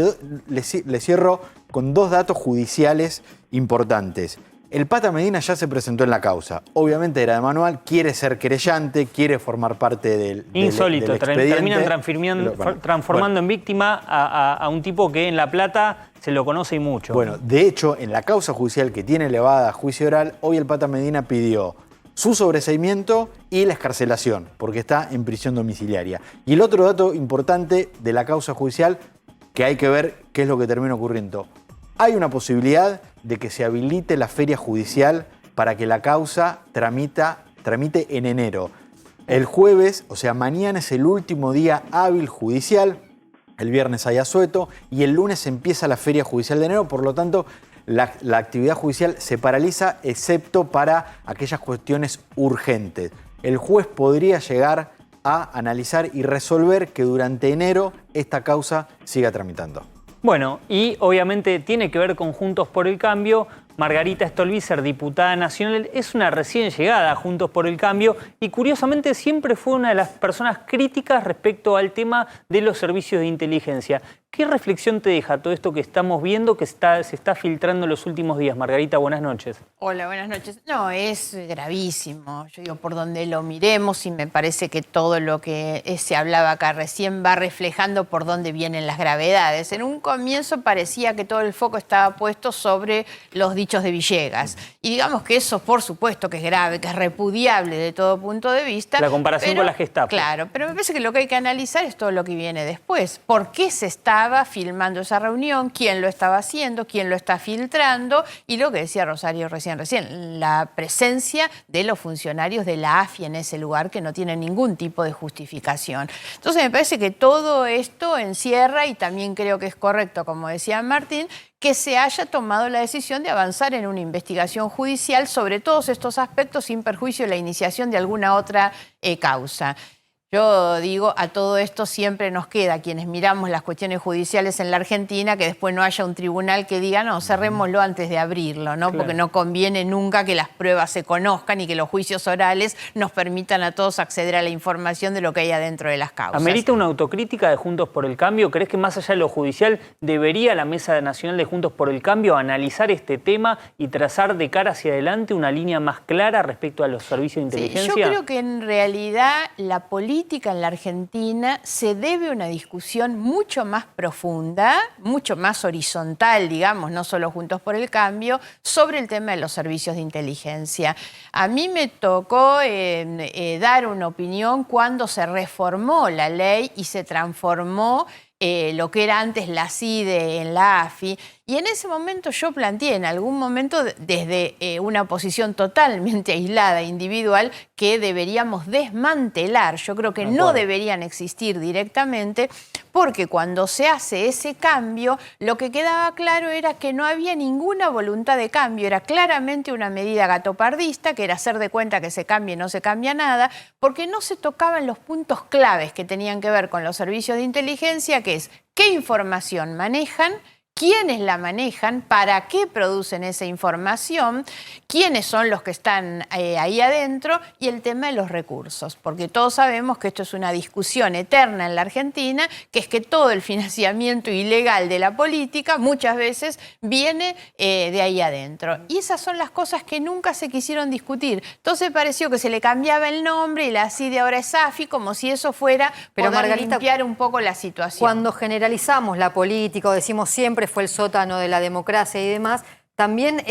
le cierro con 2 datos judiciales importantes. El Pata Medina ya se presentó en la causa. Obviamente era de manual, quiere ser querellante, quiere formar parte del insólito, expediente. Terminan transformando en víctima a un tipo que en La Plata se lo conoce y mucho. Bueno, de hecho, en la causa judicial que tiene elevada a juicio oral, hoy el Pata Medina pidió su sobreseimiento y la excarcelación, porque está en prisión domiciliaria. Y el otro dato importante de la causa judicial, que hay que ver qué es lo que termina ocurriendo. Hay una posibilidad de que se habilite la feria judicial para que la causa tramite en enero. El jueves, o sea, mañana es el último día hábil judicial. el viernes hay asueto y el lunes empieza la Feria Judicial de enero, por lo tanto la actividad judicial se paraliza excepto para aquellas cuestiones urgentes. El juez podría llegar a analizar y resolver que durante enero esta causa siga tramitando. Bueno, y obviamente tiene que ver con Juntos por el Cambio. Margarita Stolbizer, diputada nacional, es una recién llegada a Juntos por el Cambio y curiosamente siempre fue una de las personas críticas respecto al tema de los servicios de inteligencia. ¿Qué reflexión te deja todo esto que estamos viendo, que se está filtrando en los últimos días? Margarita, buenas noches. Hola, buenas noches. No, es gravísimo. Yo digo, por donde lo miremos y me parece que todo lo que se hablaba acá recién va reflejando por dónde vienen las gravedades. En un comienzo parecía que todo el foco estaba puesto sobre los dichos de Villegas. Y digamos que eso, por supuesto, que es grave, que es repudiable de todo punto de vista. La comparación con la Gestapo. Claro, pero me parece que lo que hay que analizar es todo lo que viene después. ¿Por qué se estaba filmando esa reunión? ¿Quién lo estaba haciendo? ¿Quién lo está filtrando? Y lo que decía Rosario recién, la presencia de los funcionarios de la AFI en ese lugar que no tienen ningún tipo de justificación. Entonces me parece que todo esto encierra, y también creo que es correcto, como decía Martín, que se haya tomado la decisión de avanzar en una investigación judicial sobre todos estos aspectos sin perjuicio de la iniciación de alguna otra causa. Yo digo, a todo esto siempre nos queda, quienes miramos las cuestiones judiciales en la Argentina, que después no haya un tribunal que diga, no, cerrémoslo antes de abrirlo, ¿no? Claro. Porque no conviene nunca que las pruebas se conozcan y que los juicios orales nos permitan a todos acceder a la información de lo que hay adentro de las causas. ¿Amerita una autocrítica de Juntos por el Cambio? ¿Crees que más allá de lo judicial debería la Mesa Nacional de Juntos por el Cambio analizar este tema y trazar de cara hacia adelante una línea más clara respecto a los servicios de inteligencia? Sí, yo creo que en realidad la política en la Argentina se debe a una discusión mucho más profunda, mucho más horizontal, digamos, no solo Juntos por el Cambio, sobre el tema de los servicios de inteligencia. A mí me tocó dar una opinión cuando se reformó la ley y se transformó lo que era antes la CIDE en la AFI. Y en ese momento yo planteé, en algún momento, desde una posición totalmente aislada, individual, que deberíamos desmantelar. Yo creo que no deberían existir directamente, porque cuando se hace ese cambio, lo que quedaba claro era que no había ninguna voluntad de cambio. Era claramente una medida gatopardista, que era hacer de cuenta que se cambia y no se cambia nada, porque no se tocaban los puntos claves que tenían que ver con los servicios de inteligencia, que es qué información manejan, quiénes la manejan, para qué producen esa información, quiénes son los que están ahí adentro y el tema de los recursos. Porque todos sabemos que esto es una discusión eterna en la Argentina, que es que todo el financiamiento ilegal de la política muchas veces viene de ahí adentro. Y esas son las cosas que nunca se quisieron discutir. Entonces pareció que se le cambiaba el nombre y la CIDE ahora es AFI, como si eso fuera poder Margarita, limpiar un poco la situación. Cuando generalizamos la política o decimos siempre fue el sótano de la democracia y demás, también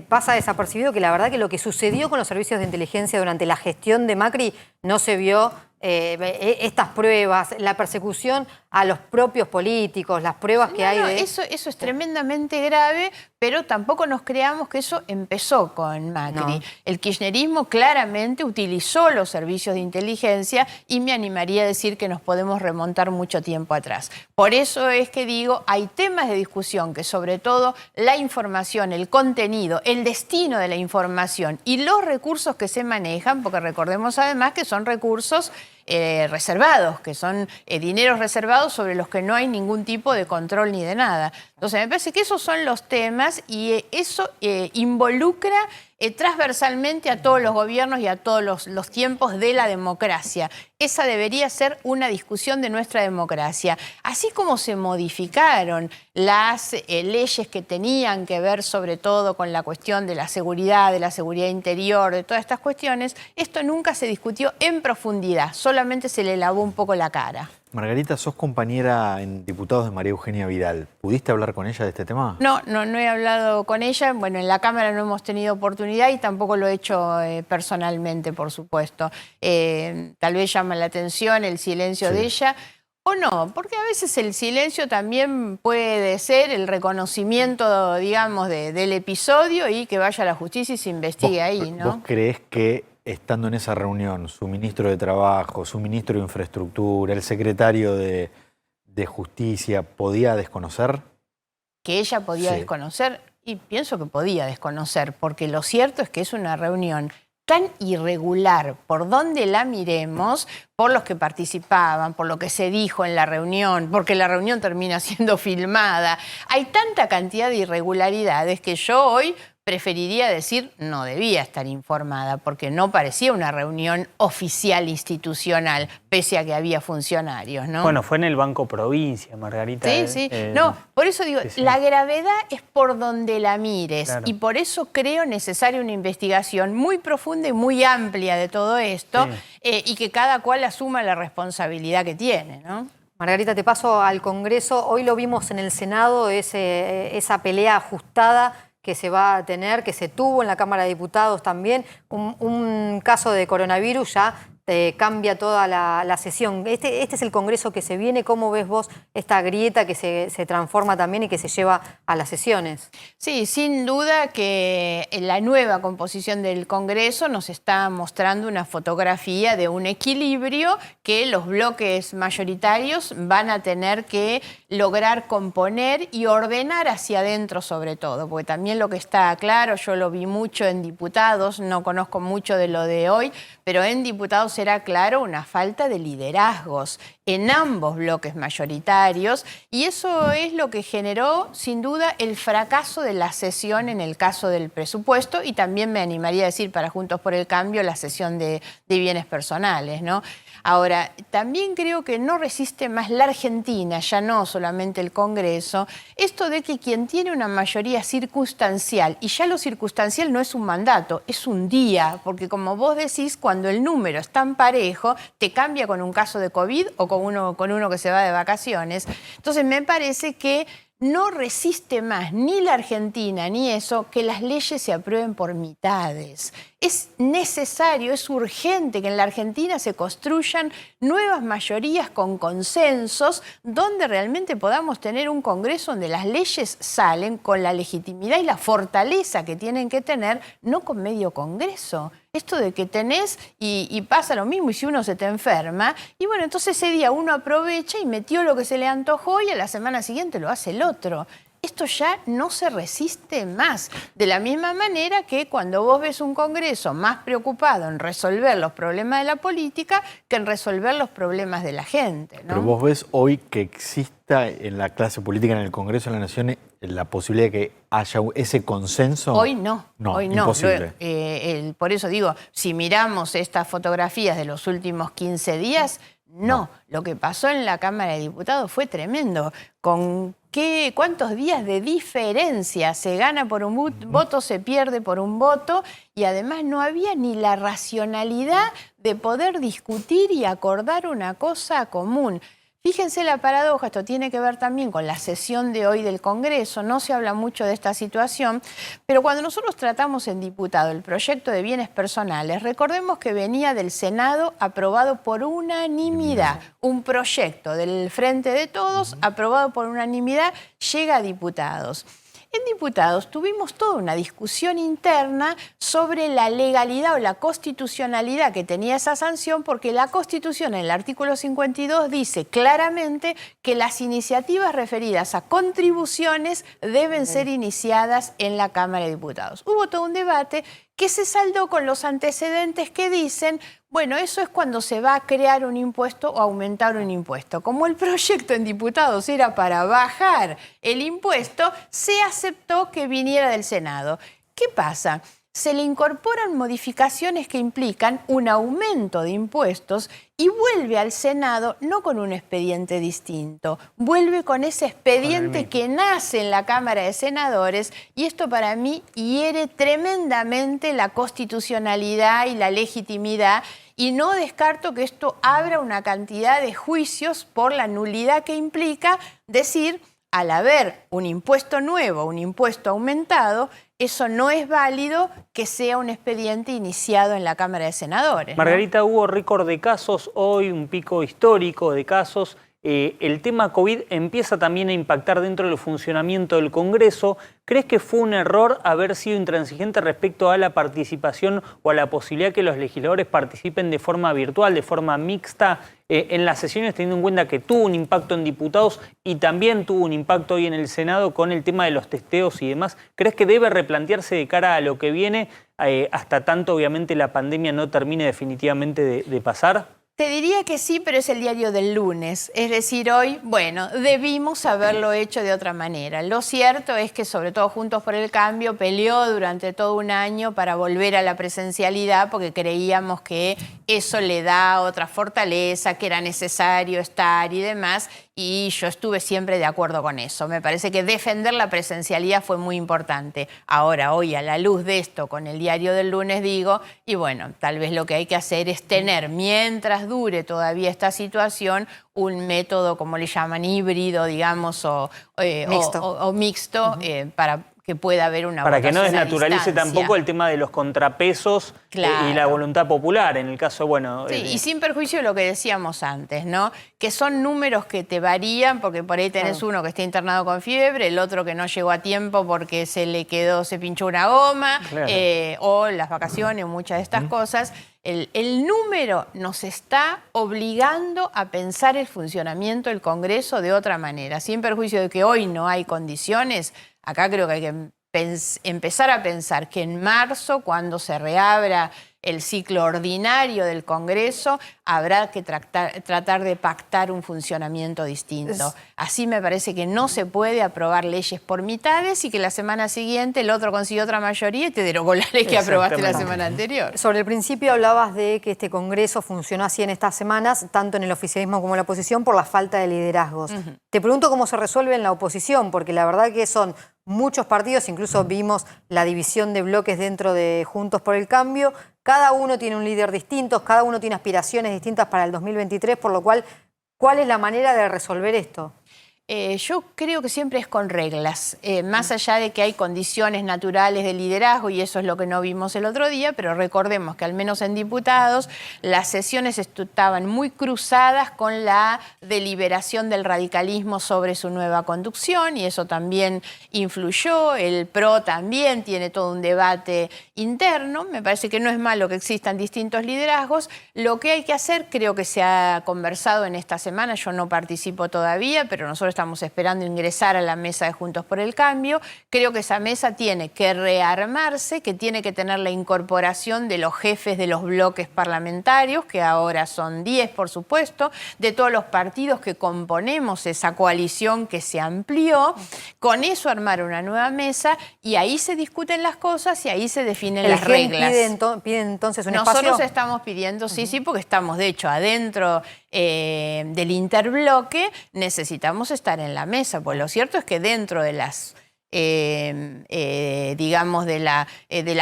pasa desapercibido que la verdad que lo que sucedió con los servicios de inteligencia durante la gestión de Macri no se vio. Estas pruebas, la persecución a los propios políticos, las pruebas que hay de... Eso es tremendamente grave, pero tampoco nos creamos que eso empezó con Macri. No. El kirchnerismo claramente utilizó los servicios de inteligencia y me animaría a decir que nos podemos remontar mucho tiempo atrás. Por eso es que digo, hay temas de discusión que sobre todo la información, el contenido, el destino de la información y los recursos que se manejan, porque recordemos además que son recursos reservados, que son dineros reservados sobre los que no hay ningún tipo de control ni de nada. Entonces me parece que esos son los temas y eso involucra transversalmente a todos los gobiernos y a todos los tiempos de la democracia. Esa debería ser una discusión de nuestra democracia. Así como se modificaron las leyes que tenían que ver sobre todo con la cuestión de la seguridad interior, de todas estas cuestiones, esto nunca se discutió en profundidad, solamente se le lavó un poco la cara. Margarita, sos compañera en diputados de María Eugenia Vidal. ¿Pudiste hablar con ella de este tema? No he hablado con ella. Bueno, en la Cámara no hemos tenido oportunidad y tampoco lo he hecho personalmente, por supuesto. Tal vez llama la atención el silencio de ella. O no, porque a veces el silencio también puede ser el reconocimiento, digamos, del episodio y que vaya a la justicia y se investigue ahí, ¿no? ¿Vos creés que estando en esa reunión su ministro de Trabajo, su ministro de Infraestructura, el secretario de de Justicia podía desconocer? Que ella podía desconocer, y pienso que podía desconocer, porque lo cierto es que es una reunión tan irregular por donde la miremos, por los que participaban, por lo que se dijo en la reunión, porque la reunión termina siendo filmada. Hay tanta cantidad de irregularidades que yo hoy preferiría decir no debía estar informada, porque no parecía una reunión oficial institucional, pese a que había funcionarios, ¿no? Bueno, fue en el Banco Provincia, Margarita. Sí, sí. No, por eso digo, sí. La gravedad es por donde la mires, Claro. y por eso creo necesaria una investigación muy profunda y muy amplia de todo esto, y que cada cual asuma la responsabilidad que tiene, ¿no? Margarita, te paso al Congreso. Hoy lo vimos en el Senado, esa pelea ajustada que se va a tener, que se tuvo en la Cámara de Diputados también. Un caso de coronavirus ya cambia toda la sesión. Este es el Congreso que se viene. ¿Cómo ves vos esta grieta que se transforma también y que se lleva a las sesiones? Sí, sin duda que la nueva composición del Congreso nos está mostrando una fotografía de un equilibrio que los bloques mayoritarios van a tener que lograr componer y ordenar hacia adentro sobre todo, porque también lo que está claro, yo lo vi mucho en diputados, no conozco mucho de lo de hoy, pero en diputados era claro una falta de liderazgos en ambos bloques mayoritarios, y eso es lo que generó sin duda el fracaso de la sesión en el caso del presupuesto, y también me animaría a decir para Juntos por el Cambio la sesión de bienes personales, ¿no? Ahora, también creo que no resiste más la Argentina, ya no solamente el Congreso, esto de que quien tiene una mayoría circunstancial, y ya lo circunstancial no es un mandato, es un día, porque como vos decís, cuando el número es tan parejo, te cambia con un caso de COVID o con uno que se va de vacaciones. Entonces me parece que no resiste más ni la Argentina ni eso que las leyes se aprueben por mitades. Es necesario, es urgente que en la Argentina se construyan nuevas mayorías con consensos donde realmente podamos tener un Congreso donde las leyes salen con la legitimidad y la fortaleza que tienen que tener, no con medio Congreso. Esto de que tenés y pasa lo mismo, y si uno se te enferma, y bueno, entonces ese día uno aprovecha y metió lo que se le antojó y a la semana siguiente lo hace el otro. Esto ya no se resiste más. De la misma manera que cuando vos ves un Congreso más preocupado en resolver los problemas de la política que en resolver los problemas de la gente, ¿no? Pero vos ves hoy que exista en la clase política, en el Congreso de la Nación, la posibilidad de que haya ese consenso. Hoy no, hoy no. Imposible. Por eso digo, si miramos estas fotografías de los últimos 15 días, no. Lo que pasó en la Cámara de Diputados fue tremendo. ¿Cuántos días de diferencia? Se gana por un voto, se pierde por un voto, y además no había ni la racionalidad de poder discutir y acordar una cosa común. Fíjense la paradoja, esto tiene que ver también con la sesión de hoy del Congreso, no se habla mucho de esta situación, pero cuando nosotros tratamos en diputado el proyecto de bienes personales, recordemos que venía del Senado aprobado por unanimidad, un proyecto del Frente de Todos aprobado por unanimidad, llega a diputados. En diputados tuvimos toda una discusión interna sobre la legalidad o la constitucionalidad que tenía esa sanción, porque la Constitución en el artículo 52 dice claramente que las iniciativas referidas a contribuciones deben ser iniciadas en la Cámara de Diputados. Hubo todo un debate que se saldó con los antecedentes que dicen, bueno, eso es cuando se va a crear un impuesto o aumentar un impuesto. Como el proyecto en diputados era para bajar el impuesto, se aceptó que viniera del Senado. ¿Qué pasa? Se le incorporan modificaciones que implican un aumento de impuestos y vuelve al Senado no con un expediente distinto, vuelve con ese expediente que nace en la Cámara de Senadores, y esto para mí hiere tremendamente la constitucionalidad y la legitimidad, y no descarto que esto abra una cantidad de juicios por la nulidad que implica decir, al haber un impuesto nuevo, un impuesto aumentado, eso no es válido que sea un expediente iniciado en la Cámara de Senadores, ¿no? Margarita, hubo récord de casos hoy, un pico histórico de casos. El tema COVID empieza también a impactar dentro del funcionamiento del Congreso. ¿Crees que fue un error haber sido intransigente respecto a la participación o a la posibilidad que los legisladores participen de forma virtual, de forma mixta? en las sesiones, teniendo en cuenta que tuvo un impacto en diputados y también tuvo un impacto hoy en el Senado con el tema de los testeos y demás? ¿Crees que debe replantearse de cara a lo que viene, hasta tanto obviamente la pandemia no termine definitivamente de pasar? Te diría que sí, pero es el diario del lunes. Es decir, hoy, bueno, debimos haberlo hecho de otra manera. Lo cierto es que, sobre todo Juntos por el Cambio, peleó durante todo un año para volver a la presencialidad porque creíamos que eso le da otra fortaleza, que era necesario estar y demás. Y yo estuve siempre de acuerdo con eso. Me parece que defender la presencialidad fue muy importante. Ahora, hoy, a la luz de esto, con el diario del lunes, digo, y bueno, tal vez lo que hay que hacer es tener, mientras dure todavía esta situación, un método, como le llaman, híbrido, digamos, o mixto, para que pueda haber una para que no votación a desnaturalice distancia. tampoco el tema de los contrapesos y la voluntad popular, en el caso, bueno... Sí, y sin perjuicio de lo que decíamos antes, ¿no? Que son números que te varían, porque por ahí tenés uno que está internado con fiebre, el otro que no llegó a tiempo porque se pinchó una goma, o las vacaciones, muchas de estas cosas. El número nos está obligando a pensar el funcionamiento del Congreso de otra manera. Sin perjuicio de que hoy no hay condiciones, acá creo que hay que empezar a pensar que en marzo, cuando se reabra el ciclo ordinario del Congreso, habrá que tratar de pactar un funcionamiento distinto. Así me parece que no se puede aprobar leyes por mitades y que la semana siguiente el otro consigue otra mayoría y te derogó la ley que aprobaste la semana anterior. Sobre el principio hablabas de que este Congreso funcionó así en estas semanas, tanto en el oficialismo como en la oposición, por la falta de liderazgos. Te pregunto cómo se resuelve en la oposición, porque la verdad que son muchos partidos, incluso vimos la división de bloques dentro de Juntos por el Cambio. Cada uno tiene un líder distinto, cada uno tiene aspiraciones distintas para el 2023, por lo cual, ¿cuál es la manera de resolver esto? Yo creo que siempre es con reglas, más allá de que hay condiciones naturales de liderazgo y eso es lo que no vimos el otro día, pero recordemos que al menos en diputados las sesiones estaban muy cruzadas con la deliberación del radicalismo sobre su nueva conducción y eso también influyó. El PRO también tiene todo un debate interno. Me parece que no es malo que existan distintos liderazgos. Lo que hay que hacer, creo que se ha conversado en esta semana, yo no participo todavía, pero nosotros estamos esperando ingresar a la mesa de Juntos por el Cambio. Creo que esa mesa tiene que rearmarse, que tiene que tener la incorporación de los jefes de los bloques parlamentarios, que ahora son 10, por supuesto, de todos los partidos que componemos esa coalición que se amplió. Con eso armar una nueva mesa y ahí se discuten las cosas y ahí se definen las reglas. ¿Pide entonces un espacio? Nosotros estamos pidiendo, sí, porque estamos de hecho adentro del interbloque, necesitamos estar en la mesa, pues lo cierto es que dentro de las, digamos, de la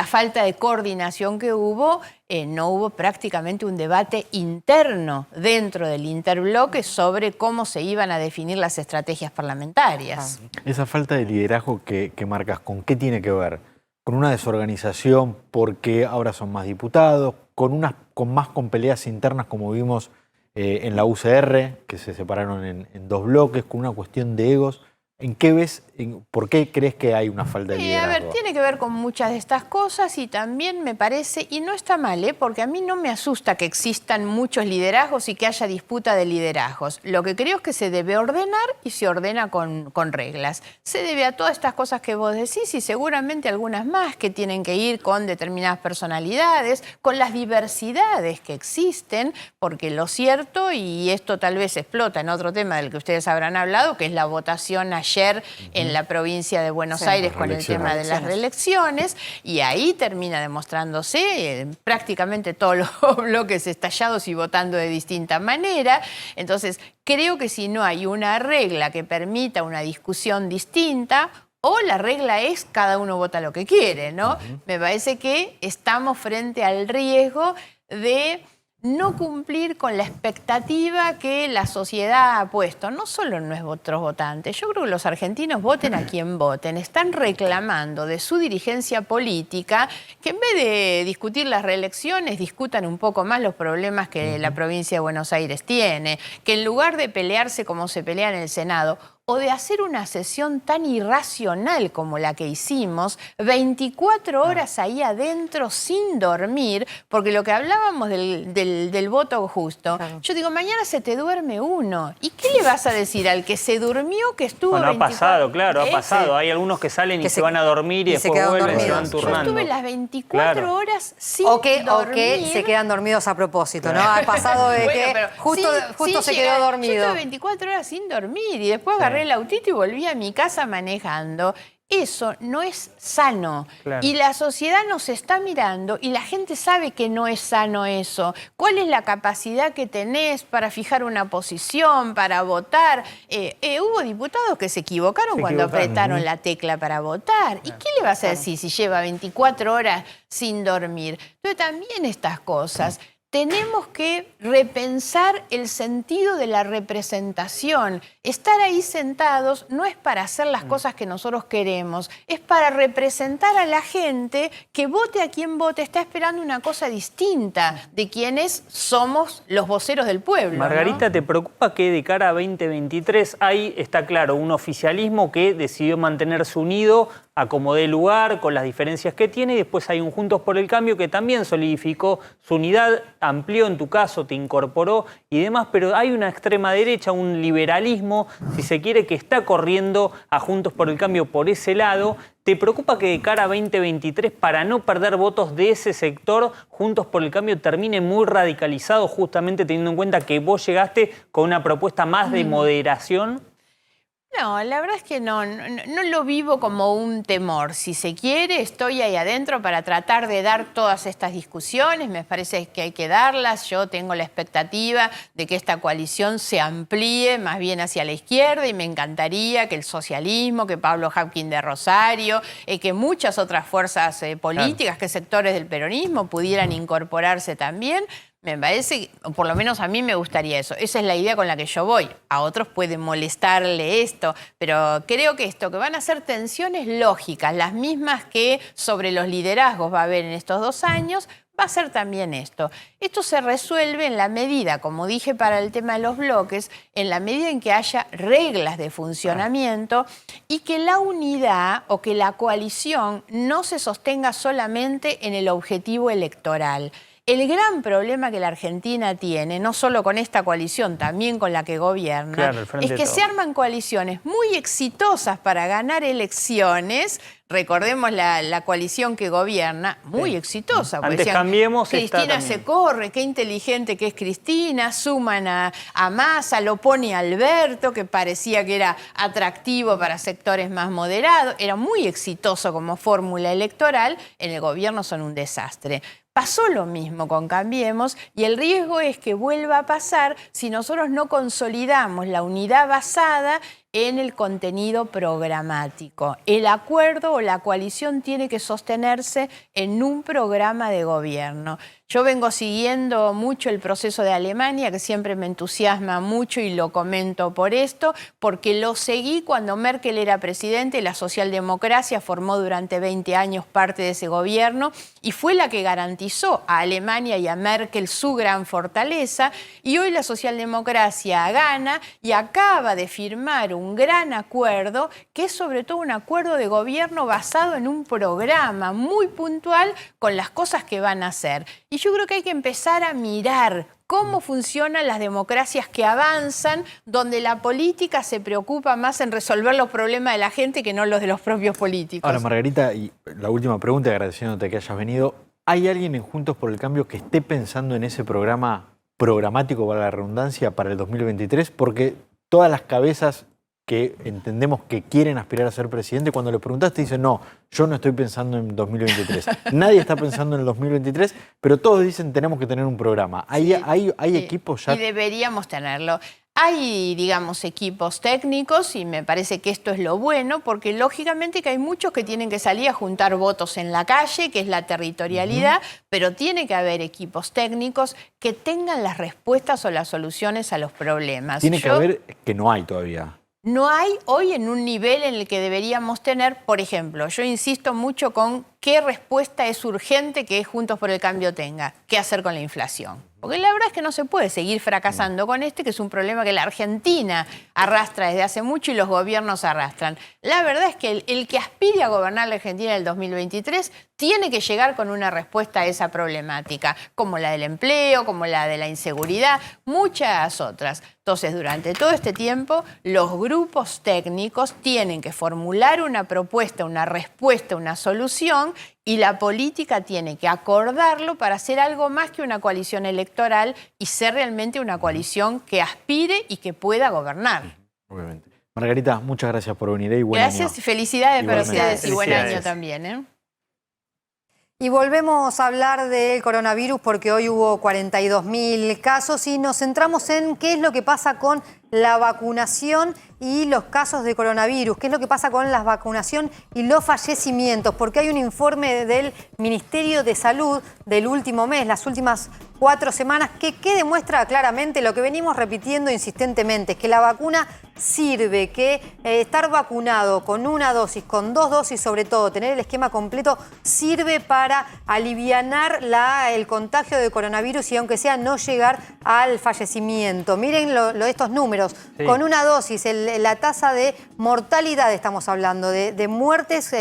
falta de coordinación que hubo, no hubo prácticamente un debate interno dentro del interbloque sobre cómo se iban a definir las estrategias parlamentarias. Esa falta de liderazgo que marcas, ¿con qué tiene que ver? ¿Con una desorganización porque ahora son más diputados? ¿Con peleas internas como vimos en la UCR, que se separaron en dos bloques, con una cuestión de egos? ¿En qué ves, por qué crees que hay una falta de liderazgo? A ver, tiene que ver con muchas de estas cosas y también me parece, y no está mal, porque a mí no me asusta que existan muchos liderazgos y que haya disputa de liderazgos. Lo que creo es que se debe ordenar y se ordena con reglas. Se debe a todas estas cosas que vos decís y seguramente algunas más que tienen que ir con determinadas personalidades, con las diversidades que existen, porque lo cierto, y esto tal vez explota en otro tema del que ustedes habrán hablado, que es la votación ayer en la provincia de Buenos Aires con el tema de las reelecciones, y ahí termina demostrándose prácticamente todos los bloques estallados y votando de distinta manera. Entonces, creo que si no hay una regla que permita una discusión distinta, o la regla es cada uno vota lo que quiere, ¿no? Me parece que estamos frente al riesgo de no cumplir con la expectativa que la sociedad ha puesto, no solo en nuestros votantes. Yo creo que los argentinos, voten a quien voten, están reclamando de su dirigencia política que en vez de discutir las reelecciones, discutan un poco más los problemas que la provincia de Buenos Aires tiene, que en lugar de pelearse como se pelea en el Senado, o de hacer una sesión tan irracional como la que hicimos, 24 horas ahí adentro sin dormir, porque lo que hablábamos del voto justo, yo digo, mañana se te duerme uno. ¿Y qué le vas a decir al que se durmió, que estuvo Bueno, 24 ha pasado, claro, ha pasado. Hay algunos que salen y se van a dormir y después vuelven y se van turnando. Yo estuve las 24 horas sin dormir. O que se quedan dormidos a propósito, ¿no? Ha pasado de que justo se quedó dormido. Yo estuve 24 horas sin dormir y después agarré el autito y volví a mi casa manejando. Eso no es sano. Claro. Y la sociedad nos está mirando y la gente sabe que no es sano eso. ¿Cuál es la capacidad que tenés para fijar una posición, para votar? Hubo diputados que se equivocaron cuando apretaron la tecla para votar. ¿Y qué le vas a decir si lleva 24 horas sin dormir? Entonces también estas cosas. Tenemos que repensar el sentido de la representación. Estar ahí sentados no es para hacer las cosas que nosotros queremos, es para representar a la gente que vote a quien vote, está esperando una cosa distinta de quienes somos los voceros del pueblo. Margarita, ¿no? ¿te preocupa que de cara a 2023 hay, está claro, un oficialismo que decidió mantenerse unido a como dé lugar, con las diferencias que tiene, y después hay un Juntos por el Cambio que también solidificó su unidad, amplió en tu caso, te incorporó y demás, pero hay una extrema derecha, un liberalismo, si se quiere, que está corriendo a Juntos por el Cambio por ese lado. ¿Te preocupa que de cara a 2023, para no perder votos de ese sector, Juntos por el Cambio termine muy radicalizado, justamente teniendo en cuenta que vos llegaste con una propuesta más de moderación? No, la verdad es que no lo vivo como un temor. Si se quiere, estoy ahí adentro para tratar de dar todas estas discusiones. Me parece que hay que darlas. Yo tengo la expectativa de que esta coalición se amplíe más bien hacia la izquierda y me encantaría que el socialismo, que Pablo Hapkin de Rosario, que muchas otras fuerzas políticas, que sectores del peronismo pudieran incorporarse también. Me parece, o por lo menos a mí me gustaría eso. Esa es la idea con la que yo voy. A otros puede molestarle esto, pero creo que esto, que van a ser tensiones lógicas, las mismas que sobre los liderazgos va a haber en estos 2 años, va a ser también esto. Esto se resuelve en la medida, como dije para el tema de los bloques, en la medida en que haya reglas de funcionamiento y que la unidad o que la coalición no se sostenga solamente en el objetivo electoral. El gran problema que la Argentina tiene, no solo con esta coalición, también con la que gobierna, es que se arman coaliciones muy exitosas para ganar elecciones. Recordemos la coalición que gobierna, muy exitosa. Antes decían, Cambiemos. Cristina se corre, qué inteligente que es Cristina, suman a Massa, lo pone a Alberto, que parecía que era atractivo para sectores más moderados. Era muy exitoso como fórmula electoral, en el gobierno son un desastre. Pasó lo mismo con Cambiemos y el riesgo es que vuelva a pasar si nosotros no consolidamos la unidad basada en el contenido programático. El acuerdo o la coalición tiene que sostenerse en un programa de gobierno. Yo vengo siguiendo mucho el proceso de Alemania, que siempre me entusiasma mucho y lo comento por esto, porque lo seguí cuando Merkel era presidente, la socialdemocracia formó durante 20 años parte de ese gobierno y fue la que garantizó a Alemania y a Merkel su gran fortaleza, y hoy la socialdemocracia gana y acaba de firmar un gran acuerdo, que es sobre todo un acuerdo de gobierno basado en un programa muy puntual con las cosas que van a hacer. Y yo creo que hay que empezar a mirar cómo funcionan las democracias que avanzan, donde la política se preocupa más en resolver los problemas de la gente que no los de los propios políticos. Ahora, Margarita, y la última pregunta, agradeciéndote que hayas venido. ¿Hay alguien en Juntos por el Cambio que esté pensando en ese programa programático, para la redundancia, para el 2023? Porque todas las cabezas que entendemos que quieren aspirar a ser presidente, cuando le preguntaste dicen, no, yo no estoy pensando en 2023. Nadie está pensando en el 2023, pero todos dicen tenemos que tener un programa. ¿Hay equipos ya? Y deberíamos tenerlo. Hay, digamos, equipos técnicos y me parece que esto es lo bueno, porque lógicamente que hay muchos que tienen que salir a juntar votos en la calle, que es la territorialidad, pero tiene que haber equipos técnicos que tengan las respuestas o las soluciones a los problemas. Tiene que haber, que no hay todavía. No hay hoy en un nivel en el que deberíamos tener, por ejemplo, yo insisto mucho con qué respuesta es urgente que Juntos por el Cambio tenga. ¿Qué hacer con la inflación? Porque la verdad es que no se puede seguir fracasando con que es un problema que la Argentina arrastra desde hace mucho y los gobiernos arrastran. La verdad es que el que aspire a gobernar la Argentina en el 2023 tiene que llegar con una respuesta a esa problemática, como la del empleo, como la de la inseguridad, muchas otras. Entonces, durante todo este tiempo, los grupos técnicos tienen que formular una propuesta, una respuesta, una solución, y la política tiene que acordarlo para hacer algo más que una coalición electoral y ser realmente una coalición que aspire y que pueda gobernar. Obviamente. Margarita, muchas gracias por venir y buen Gracias año. y felicidades para Igualmente. ustedes y buen Felicidades. año también. Y volvemos a hablar del coronavirus porque hoy hubo 42.000 casos y nos centramos en qué es lo que pasa con la vacunación y los casos de coronavirus, qué es lo que pasa con la vacunación y los fallecimientos, porque hay un informe del Ministerio de Salud del último mes, las últimas 4 semanas, que demuestra claramente lo que venimos repitiendo insistentemente, que la vacuna sirve, que estar vacunado con una dosis, con 2 dosis sobre todo, tener el esquema completo, sirve para alivianar el contagio de coronavirus y aunque sea no llegar al fallecimiento. Miren estos números. Sí. Con una dosis, la tasa de mortalidad, estamos hablando, de muertes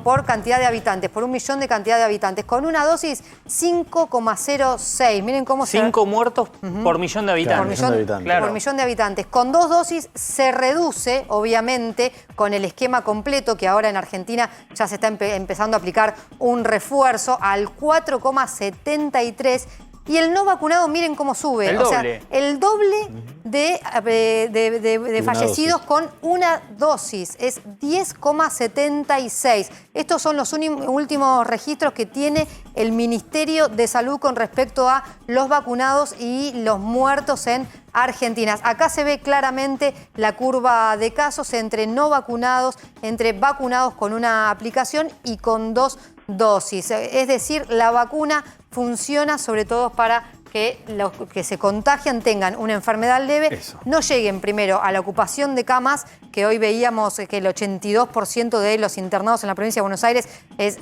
por cantidad de habitantes, por 1 millón de cantidad de habitantes. Con una dosis, 5,06. Miren cómo 5 muertos por millón de habitantes. Por millón de habitantes. Con 2 dosis se reduce, obviamente, con el esquema completo, que ahora en Argentina ya se está empezando a aplicar un refuerzo, al 4,73. Y el no vacunado, miren cómo sube. El doble. El doble de fallecidos con una dosis. Es 10,76. Estos son los últimos registros que tiene el Ministerio de Salud con respecto a los vacunados y los muertos en Argentina. Acá se ve claramente la curva de casos entre no vacunados, entre vacunados con una aplicación y con 2 dosis. Es decir, la vacuna funciona sobre todo para que los que se contagian tengan una enfermedad leve, no lleguen primero a la ocupación de camas, que hoy veíamos que el 82% de los internados en la provincia de Buenos Aires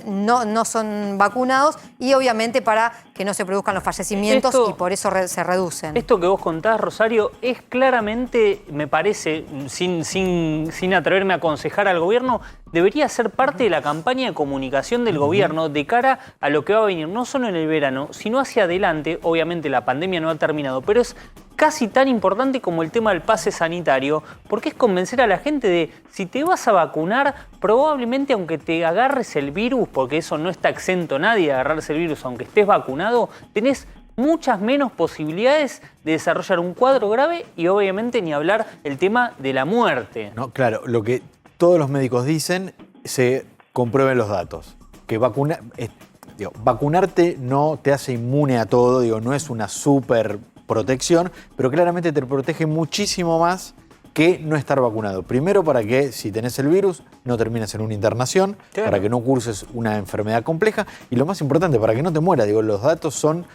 no son vacunados, y obviamente para que no se produzcan los fallecimientos y por eso se reducen. Esto que vos contás, Rosario, es claramente, me parece, sin atreverme a aconsejar al gobierno, debería ser parte de la campaña de comunicación del gobierno de cara a lo que va a venir, no solo en el verano, sino hacia adelante. Obviamente la pandemia no ha terminado, pero es casi tan importante como el tema del pase sanitario, porque es convencer a la gente de si te vas a vacunar, probablemente aunque te agarres el virus, porque eso no está exento nadie de agarrarse el virus, aunque estés vacunado, tenés muchas menos posibilidades de desarrollar un cuadro grave y obviamente ni hablar el tema de la muerte. No, claro, lo que todos los médicos dicen, se comprueben los datos, que vacunarte no te hace inmune a todo, no es una super protección, pero claramente te protege muchísimo más que no estar vacunado. Primero, para que si tenés el virus no termines en una internación, claro, para que no curses una enfermedad compleja, y lo más importante, para que no te mueras. Los datos son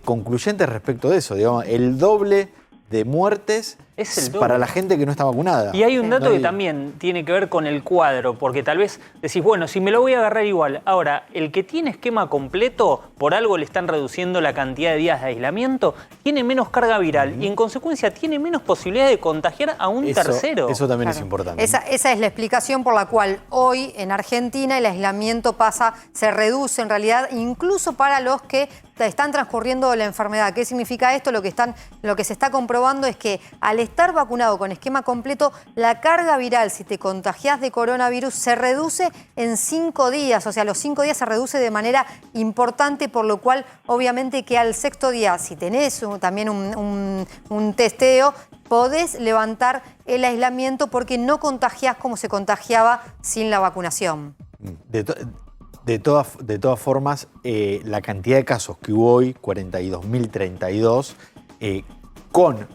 concluyentes respecto de eso. El doble de muertes para la gente que no está vacunada. Y hay un dato que también tiene que ver con el cuadro, porque tal vez decís, bueno, si me lo voy a agarrar igual. Ahora, el que tiene esquema completo, por algo le están reduciendo la cantidad de días de aislamiento, tiene menos carga viral y en consecuencia tiene menos posibilidad de contagiar a un tercero. Eso también es importante. Esa es la explicación por la cual hoy en Argentina el aislamiento se reduce en realidad, incluso para los que están transcurriendo la enfermedad. ¿Qué significa esto? Lo que se está comprobando es que al estar vacunado con esquema completo, la carga viral, si te contagias de coronavirus, se reduce en 5 días. O sea, los 5 días se reduce de manera importante, por lo cual, obviamente, que al 6º día, si tenés también un testeo, podés levantar el aislamiento porque no contagiás como se contagiaba sin la vacunación. De todas formas, la cantidad de casos que hubo hoy, 42.032, con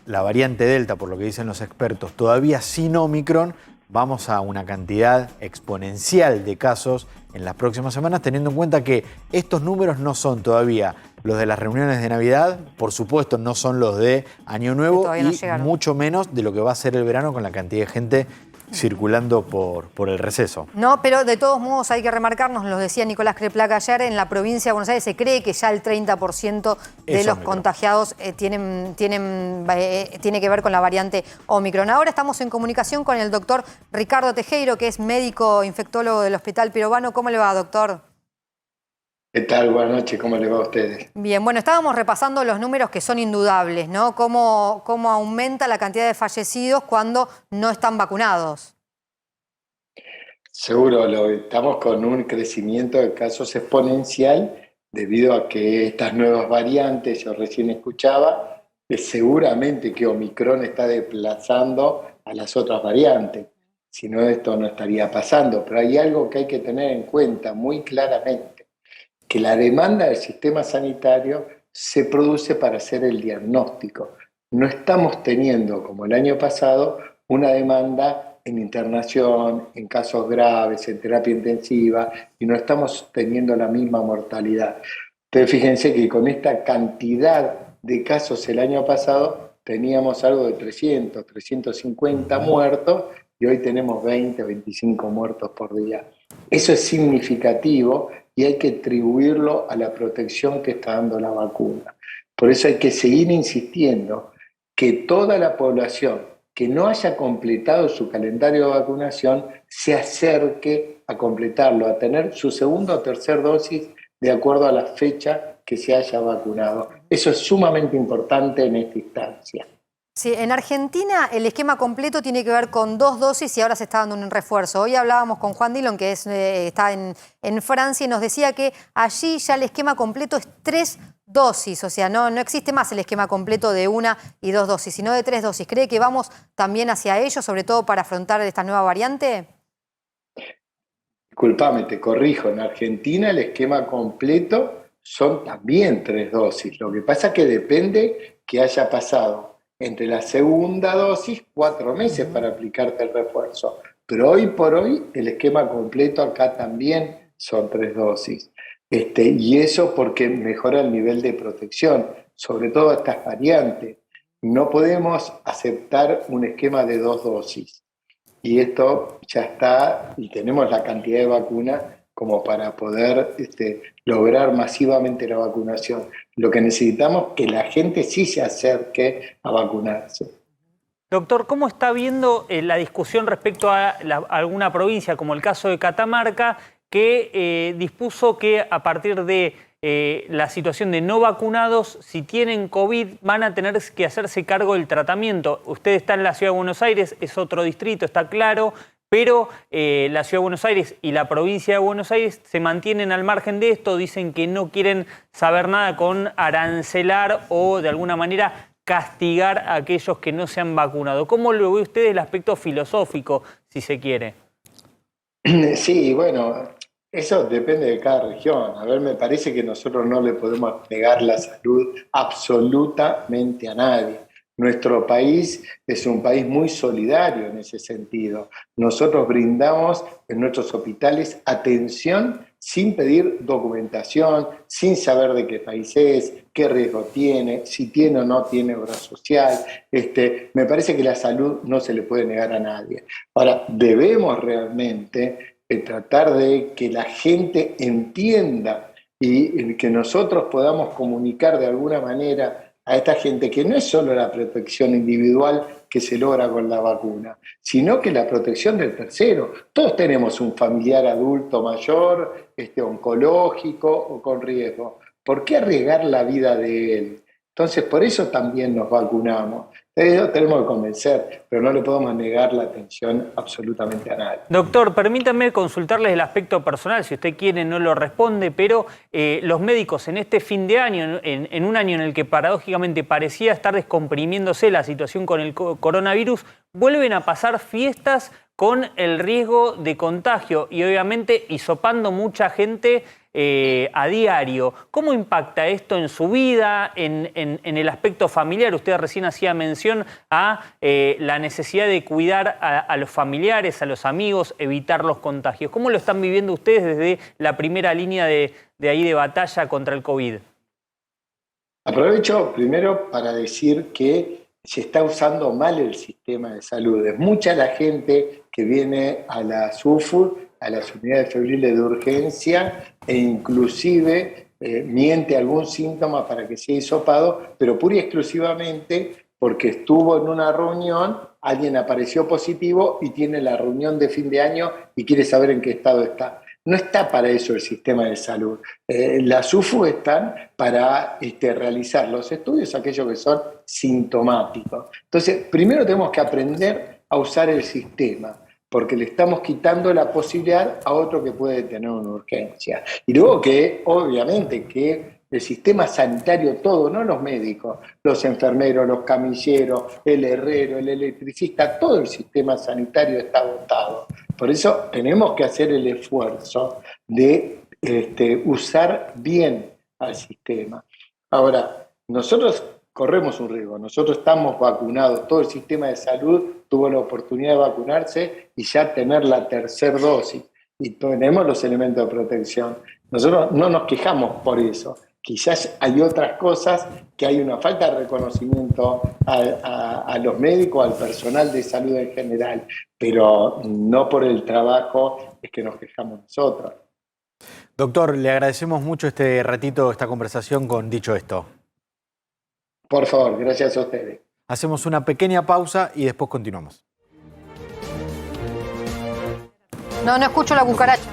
la variante Delta, por lo que dicen los expertos, todavía sin Omicron, vamos a una cantidad exponencial de casos en las próximas semanas, teniendo en cuenta que estos números no son todavía los de las reuniones de Navidad, por supuesto no son los de Año Nuevo y mucho menos de lo que va a ser el verano con la cantidad de gente circulando por el receso. No, pero de todos modos hay que remarcar, nos lo decía Nicolás Creplaca ayer, en la provincia de Buenos Aires se cree que ya el 30% de los contagiados tiene que ver con la variante Omicron. Ahora estamos en comunicación con el doctor Ricardo Tejero, que es médico infectólogo del Hospital Pirovano. ¿Cómo le va, doctor? ¿Qué tal? Buenas noches, ¿cómo les va a ustedes? Bien, bueno, estábamos repasando los números que son indudables, ¿no? Cómo aumenta la cantidad de fallecidos cuando no están vacunados. Seguro, estamos con un crecimiento de casos exponencial debido a que estas nuevas variantes, yo recién escuchaba, seguramente que Omicron está desplazando a las otras variantes. Si no, esto no estaría pasando. Pero hay algo que hay que tener en cuenta muy claramente, que la demanda del sistema sanitario se produce para hacer el diagnóstico. No estamos teniendo, como el año pasado, una demanda en internación, en casos graves, en terapia intensiva, y no estamos teniendo la misma mortalidad. Entonces fíjense que con esta cantidad de casos el año pasado teníamos algo de 300, 350 muertos, y hoy tenemos 20, 25 muertos por día. Eso es significativo y hay que atribuirlo a la protección que está dando la vacuna. Por eso hay que seguir insistiendo que toda la población que no haya completado su calendario de vacunación se acerque a completarlo, a tener su segunda o tercera dosis de acuerdo a la fecha que se haya vacunado. Eso es sumamente importante en esta instancia. Sí, en Argentina el esquema completo tiene que ver con 2 dosis y ahora se está dando un refuerzo. Hoy hablábamos con Juan Dillon, que está en Francia, y nos decía que allí ya el esquema completo es 3 dosis. O sea, no existe más el esquema completo de 1 y 2 dosis, sino de 3 dosis. ¿Cree que vamos también hacia ello, sobre todo para afrontar esta nueva variante? Disculpame, te corrijo. En Argentina el esquema completo son también 3 dosis. Lo que pasa es que depende que haya pasado entre la segunda dosis 4 meses para aplicarte el refuerzo. Pero hoy por hoy el esquema completo acá también son 3 dosis. Y eso porque mejora el nivel de protección, sobre todo estas variantes. No podemos aceptar un esquema de 2 dosis. Y esto ya está, y tenemos la cantidad de vacuna como para poder lograr masivamente la vacunación. Lo que necesitamos es que la gente sí se acerque a vacunarse. Doctor, ¿cómo está viendo la discusión respecto a alguna provincia, como el caso de Catamarca, que dispuso que a partir de la situación de no vacunados, si tienen COVID, van a tener que hacerse cargo del tratamiento? Usted está en la Ciudad de Buenos Aires, es otro distrito, está claro, pero la Ciudad de Buenos Aires y la provincia de Buenos Aires se mantienen al margen de esto, dicen que no quieren saber nada con arancelar o de alguna manera castigar a aquellos que no se han vacunado. ¿Cómo lo ve usted el aspecto filosófico, si se quiere? Sí, bueno, eso depende de cada región. A ver, me parece que nosotros no le podemos negar la salud absolutamente a nadie. Nuestro país es un país muy solidario en ese sentido. Nosotros brindamos en nuestros hospitales atención sin pedir documentación, sin saber de qué país es, qué riesgo tiene, si tiene o no tiene obra social. Me parece que la salud no se le puede negar a nadie. Ahora, debemos realmente tratar de que la gente entienda y que nosotros podamos comunicar de alguna manera a esta gente que no es solo la protección individual que se logra con la vacuna, sino que la protección del tercero. Todos tenemos un familiar adulto mayor, oncológico o con riesgo. ¿Por qué arriesgar la vida de él? Entonces, por eso también nos vacunamos. Eso tenemos que convencer, pero no le podemos negar la atención absolutamente a nadie. Doctor, permítame consultarles el aspecto personal, si usted quiere no lo responde, pero los médicos en este fin de año, en un año en el que paradójicamente parecía estar descomprimiéndose la situación con el coronavirus, vuelven a pasar fiestas con el riesgo de contagio y obviamente hisopando mucha gente a diario. ¿Cómo impacta esto en su vida, en el aspecto familiar? Usted recién hacía mención a la necesidad de cuidar a los familiares, a los amigos, evitar los contagios. ¿Cómo lo están viviendo ustedes desde la primera línea de ahí de batalla contra el COVID? Aprovecho primero para decir que se está usando mal el sistema de salud. Es mucha la gente que viene a las UFU, a las unidades febriles de urgencia, e inclusive miente algún síntoma para que sea hisopado, pero pura y exclusivamente porque estuvo en una reunión, alguien apareció positivo y tiene la reunión de fin de año y quiere saber en qué estado está. No está para eso el sistema de salud. Las UFU están para realizar los estudios, aquellos que son sintomáticos. Entonces, primero tenemos que aprender a usar el sistema, porque le estamos quitando la posibilidad a otro que puede tener una urgencia. Y luego que, obviamente, que el sistema sanitario todo, no los médicos, los enfermeros, los camilleros, el herrero, el electricista, todo el sistema sanitario está agotado. Por eso tenemos que hacer el esfuerzo de usar bien al sistema. Ahora, nosotros corremos un riesgo, nosotros estamos vacunados, todo el sistema de salud tuvo la oportunidad de vacunarse y ya tener la tercera dosis, y tenemos los elementos de protección. Nosotros no nos quejamos por eso. Quizás hay otras cosas, que hay una falta de reconocimiento a los médicos, al personal de salud en general, pero no por el trabajo es que nos quejamos nosotros. Doctor, le agradecemos mucho este ratito, esta conversación con Dicho Esto. Por favor, gracias a ustedes. Hacemos una pequeña pausa y después continuamos. No escucho la cucaracha.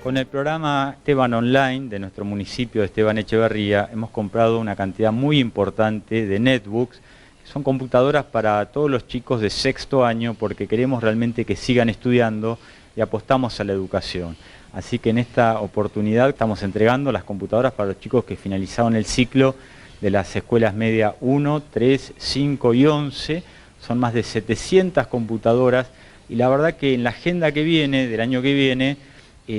Con el programa Esteban Online de nuestro municipio de Esteban Echeverría hemos comprado una cantidad muy importante de netbooks, que son computadoras para todos los chicos de sexto año, porque queremos realmente que sigan estudiando y apostamos a la educación. Así que en esta oportunidad estamos entregando las computadoras para los chicos que finalizaron el ciclo de las escuelas media 1, 3, 5 y 11. Son más de 700 computadoras y la verdad que en la agenda que viene, del año que viene,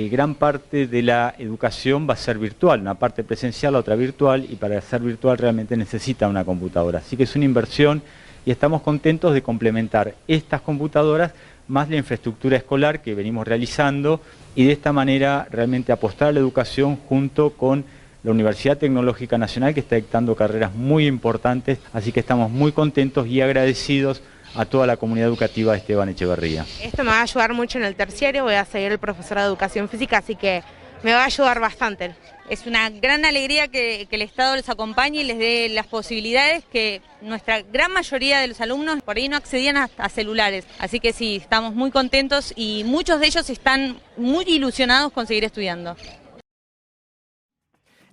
gran parte de la educación va a ser virtual, una parte presencial, la otra virtual, y para ser virtual realmente necesita una computadora. Así que es una inversión y estamos contentos de complementar estas computadoras más la infraestructura escolar que venimos realizando y de esta manera realmente apostar a la educación junto con la Universidad Tecnológica Nacional, que está dictando carreras muy importantes, así que estamos muy contentos y agradecidos a toda la comunidad educativa de Esteban Echeverría. Esto me va a ayudar mucho en el terciario, voy a seguir el profesorado de Educación Física, así que me va a ayudar bastante. Es una gran alegría que el Estado les acompañe y les dé las posibilidades que nuestra gran mayoría de los alumnos por ahí no accedían a celulares. Así que sí, estamos muy contentos y muchos de ellos están muy ilusionados con seguir estudiando.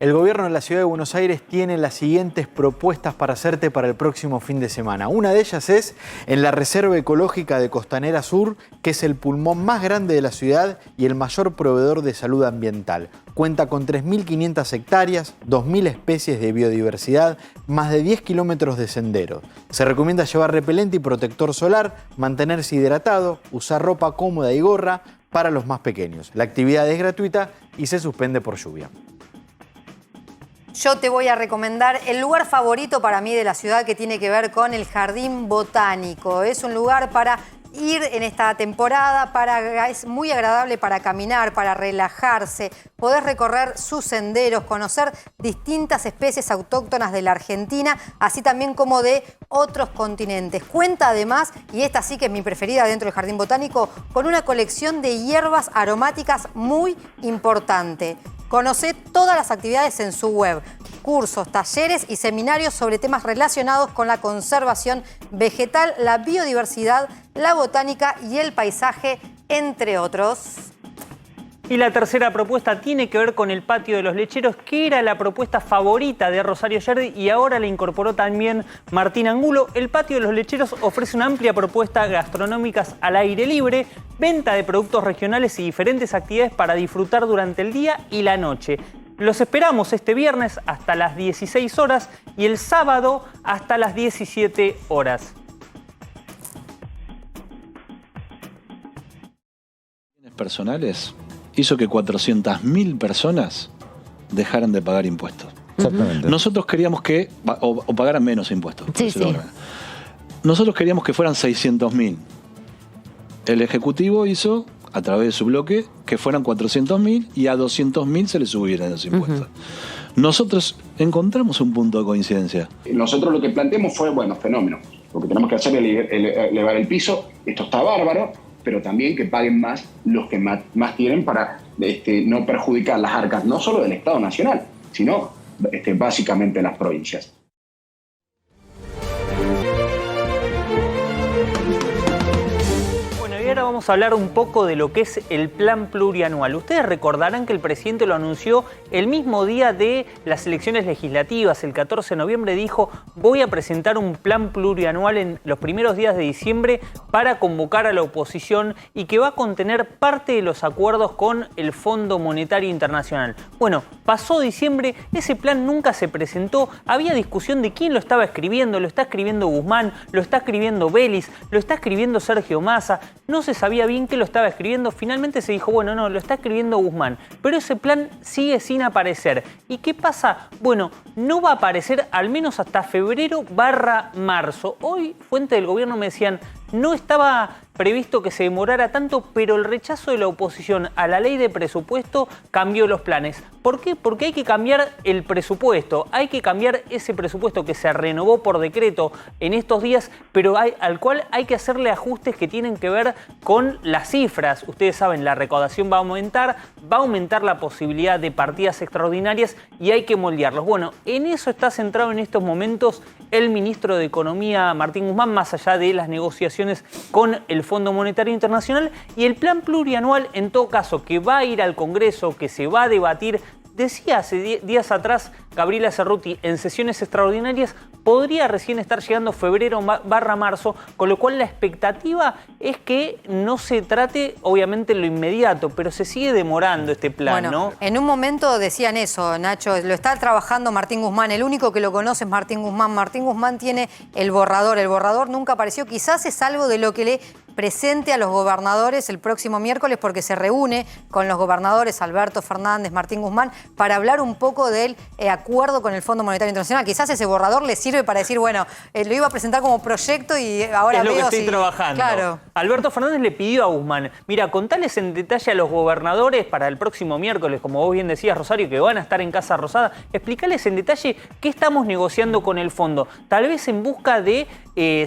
El gobierno de la Ciudad de Buenos Aires tiene las siguientes propuestas para hacerte para el próximo fin de semana. Una de ellas es en la Reserva Ecológica de Costanera Sur, que es el pulmón más grande de la ciudad y el mayor proveedor de salud ambiental. Cuenta con 3.500 hectáreas, 2.000 especies de biodiversidad, más de 10 kilómetros de senderos. Se recomienda llevar repelente y protector solar, mantenerse hidratado, usar ropa cómoda y gorra para los más pequeños. La actividad es gratuita y se suspende por lluvia. Yo te voy a recomendar el lugar favorito para mí de la ciudad, que tiene que ver con el Jardín Botánico. Es un lugar para ir en esta temporada, es muy agradable para caminar, para relajarse, podés recorrer sus senderos, conocer distintas especies autóctonas de la Argentina, así también como de otros continentes. Cuenta además, y esta sí que es mi preferida dentro del Jardín Botánico, con una colección de hierbas aromáticas muy importante. Conocé todas las actividades en su web, cursos, talleres y seminarios sobre temas relacionados con la conservación vegetal, la biodiversidad, la botánica y el paisaje, entre otros. Y la tercera propuesta tiene que ver con el Patio de los Lecheros, que era la propuesta favorita de Rosario Yerdi y ahora la incorporó también Martín Angulo. El Patio de los Lecheros ofrece una amplia propuesta gastronómicas al aire libre, venta de productos regionales y diferentes actividades para disfrutar durante el día y la noche. Los esperamos este viernes hasta las 16 horas y el sábado hasta las 17 horas. Personales hizo que 400.000 personas dejaran de pagar impuestos. Exactamente. Nosotros queríamos que, o pagaran menos impuestos. Sí, sí. Nosotros queríamos que fueran 600.000. El Ejecutivo hizo, a través de su bloque, que fueran 400.000 y a 200.000 se les subieran los impuestos. nosotros encontramos un punto de coincidencia. Nosotros lo que planteamos fue, bueno, fenómeno. Lo que tenemos que hacer es elevar el piso. Esto está bárbaro, pero también que paguen más los que más tienen para no perjudicar las arcas, no solo del Estado Nacional, sino básicamente las provincias. Y ahora vamos a hablar un poco de lo que es el plan plurianual. Ustedes recordarán que el presidente lo anunció el mismo día de las elecciones legislativas, el 14 de noviembre, dijo: voy a presentar un plan plurianual en los primeros días de diciembre para convocar a la oposición y que va a contener parte de los acuerdos con el Fondo Monetario Internacional. Bueno, pasó diciembre, ese plan nunca se presentó, había discusión de quién lo estaba escribiendo, lo está escribiendo Guzmán, lo está escribiendo Vélez, lo está escribiendo Sergio Massa. No se sabía bien qué lo estaba escribiendo. Finalmente se dijo, bueno, no, lo está escribiendo Guzmán. Pero ese plan sigue sin aparecer. ¿Y qué pasa? Bueno, no va a aparecer al menos hasta febrero/marzo. Hoy, fuente del gobierno me decían, no estaba previsto que se demorara tanto, pero el rechazo de la oposición a la ley de presupuesto cambió los planes. ¿Por qué? Porque hay que cambiar el presupuesto, hay que cambiar ese presupuesto que se renovó por decreto en estos días, pero al cual hay que hacerle ajustes que tienen que ver con las cifras. Ustedes saben, la recaudación va a aumentar la posibilidad de partidas extraordinarias y hay que moldearlos. Bueno, en eso está centrado en estos momentos el ministro de Economía, Martín Guzmán, más allá de las negociaciones con el Fondo Monetario Internacional, y el plan plurianual, en todo caso, que va a ir al Congreso, que se va a debatir. Decía hace días atrás Gabriela Cerruti, en sesiones extraordinarias podría recién estar llegando febrero/marzo, con lo cual la expectativa es que no se trate, obviamente, lo inmediato, pero se sigue demorando este plan, bueno, ¿no? En un momento decían eso, Nacho, lo está trabajando Martín Guzmán, el único que lo conoce es Martín Guzmán. Martín Guzmán tiene el borrador nunca apareció, quizás es algo de lo que le presente a los gobernadores el próximo miércoles, porque se reúne con los gobernadores Alberto Fernández, Martín Guzmán, para hablar un poco del acuerdo con el Fondo Monetario Internacional. Quizás ese borrador le sirve para decir, bueno, lo iba a presentar como proyecto y ahora es lo veo que estoy trabajando. Claro. Alberto Fernández le pidió a Guzmán, mira, contales en detalle a los gobernadores para el próximo miércoles, como vos bien decías, Rosario, que van a estar en Casa Rosada, explicales en detalle qué estamos negociando con el fondo, tal vez en busca de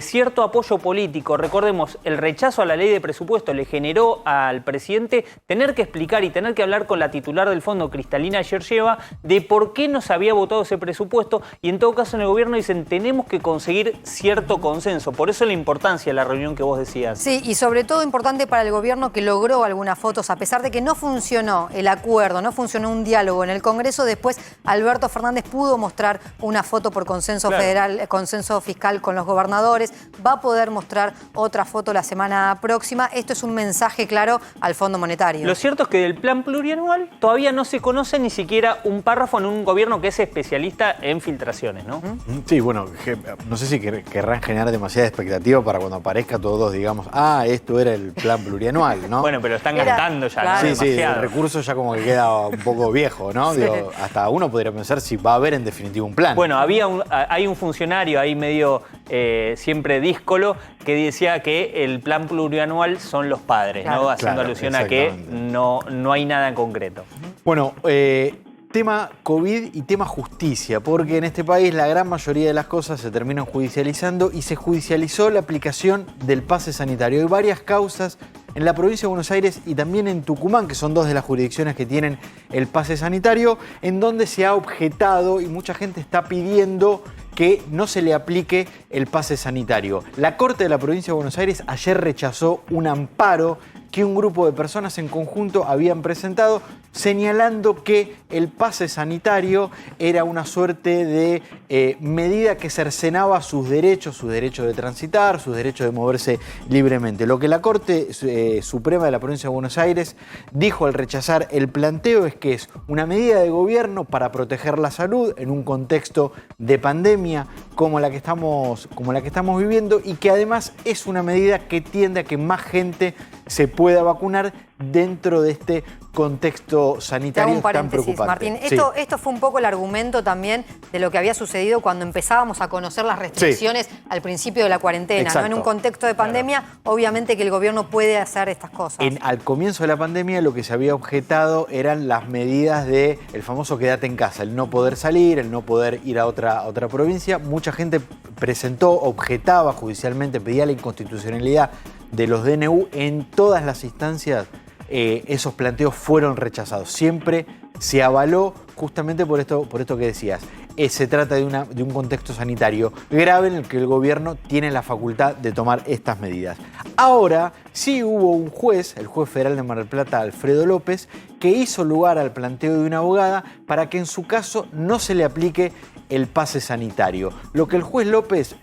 cierto apoyo político. Recordemos, el rechazo a la ley de presupuesto le generó al presidente tener que explicar y tener que hablar con la titular del fondo, Cristalina Georgieva, de por qué no se había votado ese presupuesto, y en todo caso en el gobierno dicen, tenemos que conseguir cierto consenso. Por eso la importancia de la reunión que vos decías. Sí, y sobre todo importante para el gobierno, que logró algunas fotos, a pesar de que no funcionó el acuerdo, no funcionó un diálogo en el Congreso. Después Alberto Fernández pudo mostrar una foto por consenso federal, consenso fiscal con los gobernadores. Va a poder mostrar otra foto la semana próxima. Esto es un mensaje claro al Fondo Monetario. Lo cierto es que del plan plurianual todavía no se conoce ni siquiera un párrafo en un gobierno que es especialista en filtraciones, ¿no? Sí, bueno, no sé si querrán generar demasiada expectativa para cuando aparezca todos digamos, esto era el plan plurianual, ¿no? Bueno, pero están gastando ya, claro. ¿no? Sí, el recurso ya como que queda un poco viejo, ¿no? Sí. Digo, hasta uno podría pensar si va a haber en definitiva un plan. Bueno, hay un funcionario ahí medio siempre díscolo que decía que el plan plurianual son los padres, claro, ¿no? Haciendo alusión a que no hay nada en concreto. Bueno, tema COVID y tema justicia, porque en este país la gran mayoría de las cosas se terminan judicializando y se judicializó la aplicación del pase sanitario. Hay varias causas en la provincia de Buenos Aires y también en Tucumán, que son dos de las jurisdicciones que tienen el pase sanitario, en donde se ha objetado y mucha gente está pidiendo que no se le aplique el pase sanitario. La Corte de la provincia de Buenos Aires ayer rechazó un amparo que un grupo de personas en conjunto habían presentado, señalando que el pase sanitario era una suerte de medida que cercenaba sus derechos de transitar, sus derechos de moverse libremente. Lo que la Corte Suprema de la provincia de Buenos Aires dijo al rechazar el planteo es que es una medida de gobierno para proteger la salud en un contexto de pandemia como la que estamos viviendo, y que además es una medida que tiende a que más gente se pueda vacunar dentro de este contexto sanitario tan preocupante. Martín, esto fue un poco el argumento también de lo que había sucedido cuando empezábamos a conocer las restricciones al principio de la cuarentena. ¿No? En un contexto de pandemia, obviamente que el gobierno puede hacer estas cosas. Al comienzo de la pandemia lo que se había objetado eran las medidas del famoso quédate en casa, el no poder salir, el no poder ir a otra provincia. Mucha gente presentó, objetaba judicialmente, pedía la inconstitucionalidad de los DNU en todas las instancias. Esos planteos fueron rechazados. Siempre se avaló justamente por esto que decías. Se trata de un contexto sanitario grave en el que el gobierno tiene la facultad de tomar estas medidas. Ahora sí hubo un juez, el juez federal de Mar del Plata, Alfredo López, que hizo lugar al planteo de una abogada para que en su caso no se le aplique el pase sanitario. Lo que el juez López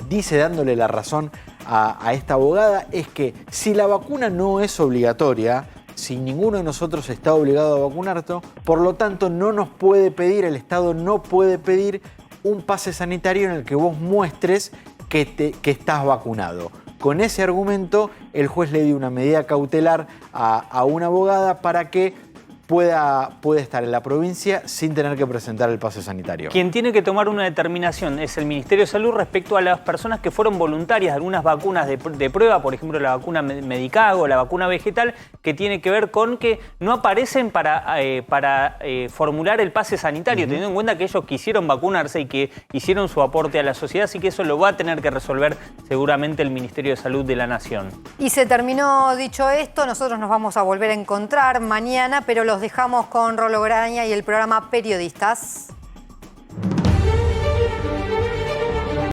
dice, dándole la razón a esta abogada, es que si la vacuna no es obligatoria, si ninguno de nosotros está obligado a vacunarnos, por lo tanto no nos puede pedir, el Estado no puede pedir un pase sanitario en el que vos muestres que estás vacunado. Con ese argumento, el juez le dio una medida cautelar a una abogada para que puede estar en la provincia sin tener que presentar el pase sanitario. Quien tiene que tomar una determinación es el Ministerio de Salud respecto a las personas que fueron voluntarias de algunas vacunas de prueba, por ejemplo la vacuna Medicago, la vacuna vegetal, que tiene que ver con que no aparecen para formular el pase sanitario, teniendo en cuenta que ellos quisieron vacunarse y que hicieron su aporte a la sociedad, así que eso lo va a tener que resolver seguramente el Ministerio de Salud de la Nación. Y se terminó dicho esto, nosotros nos vamos a volver a encontrar mañana, pero los dejamos con Rolo Graña y el programa Periodistas.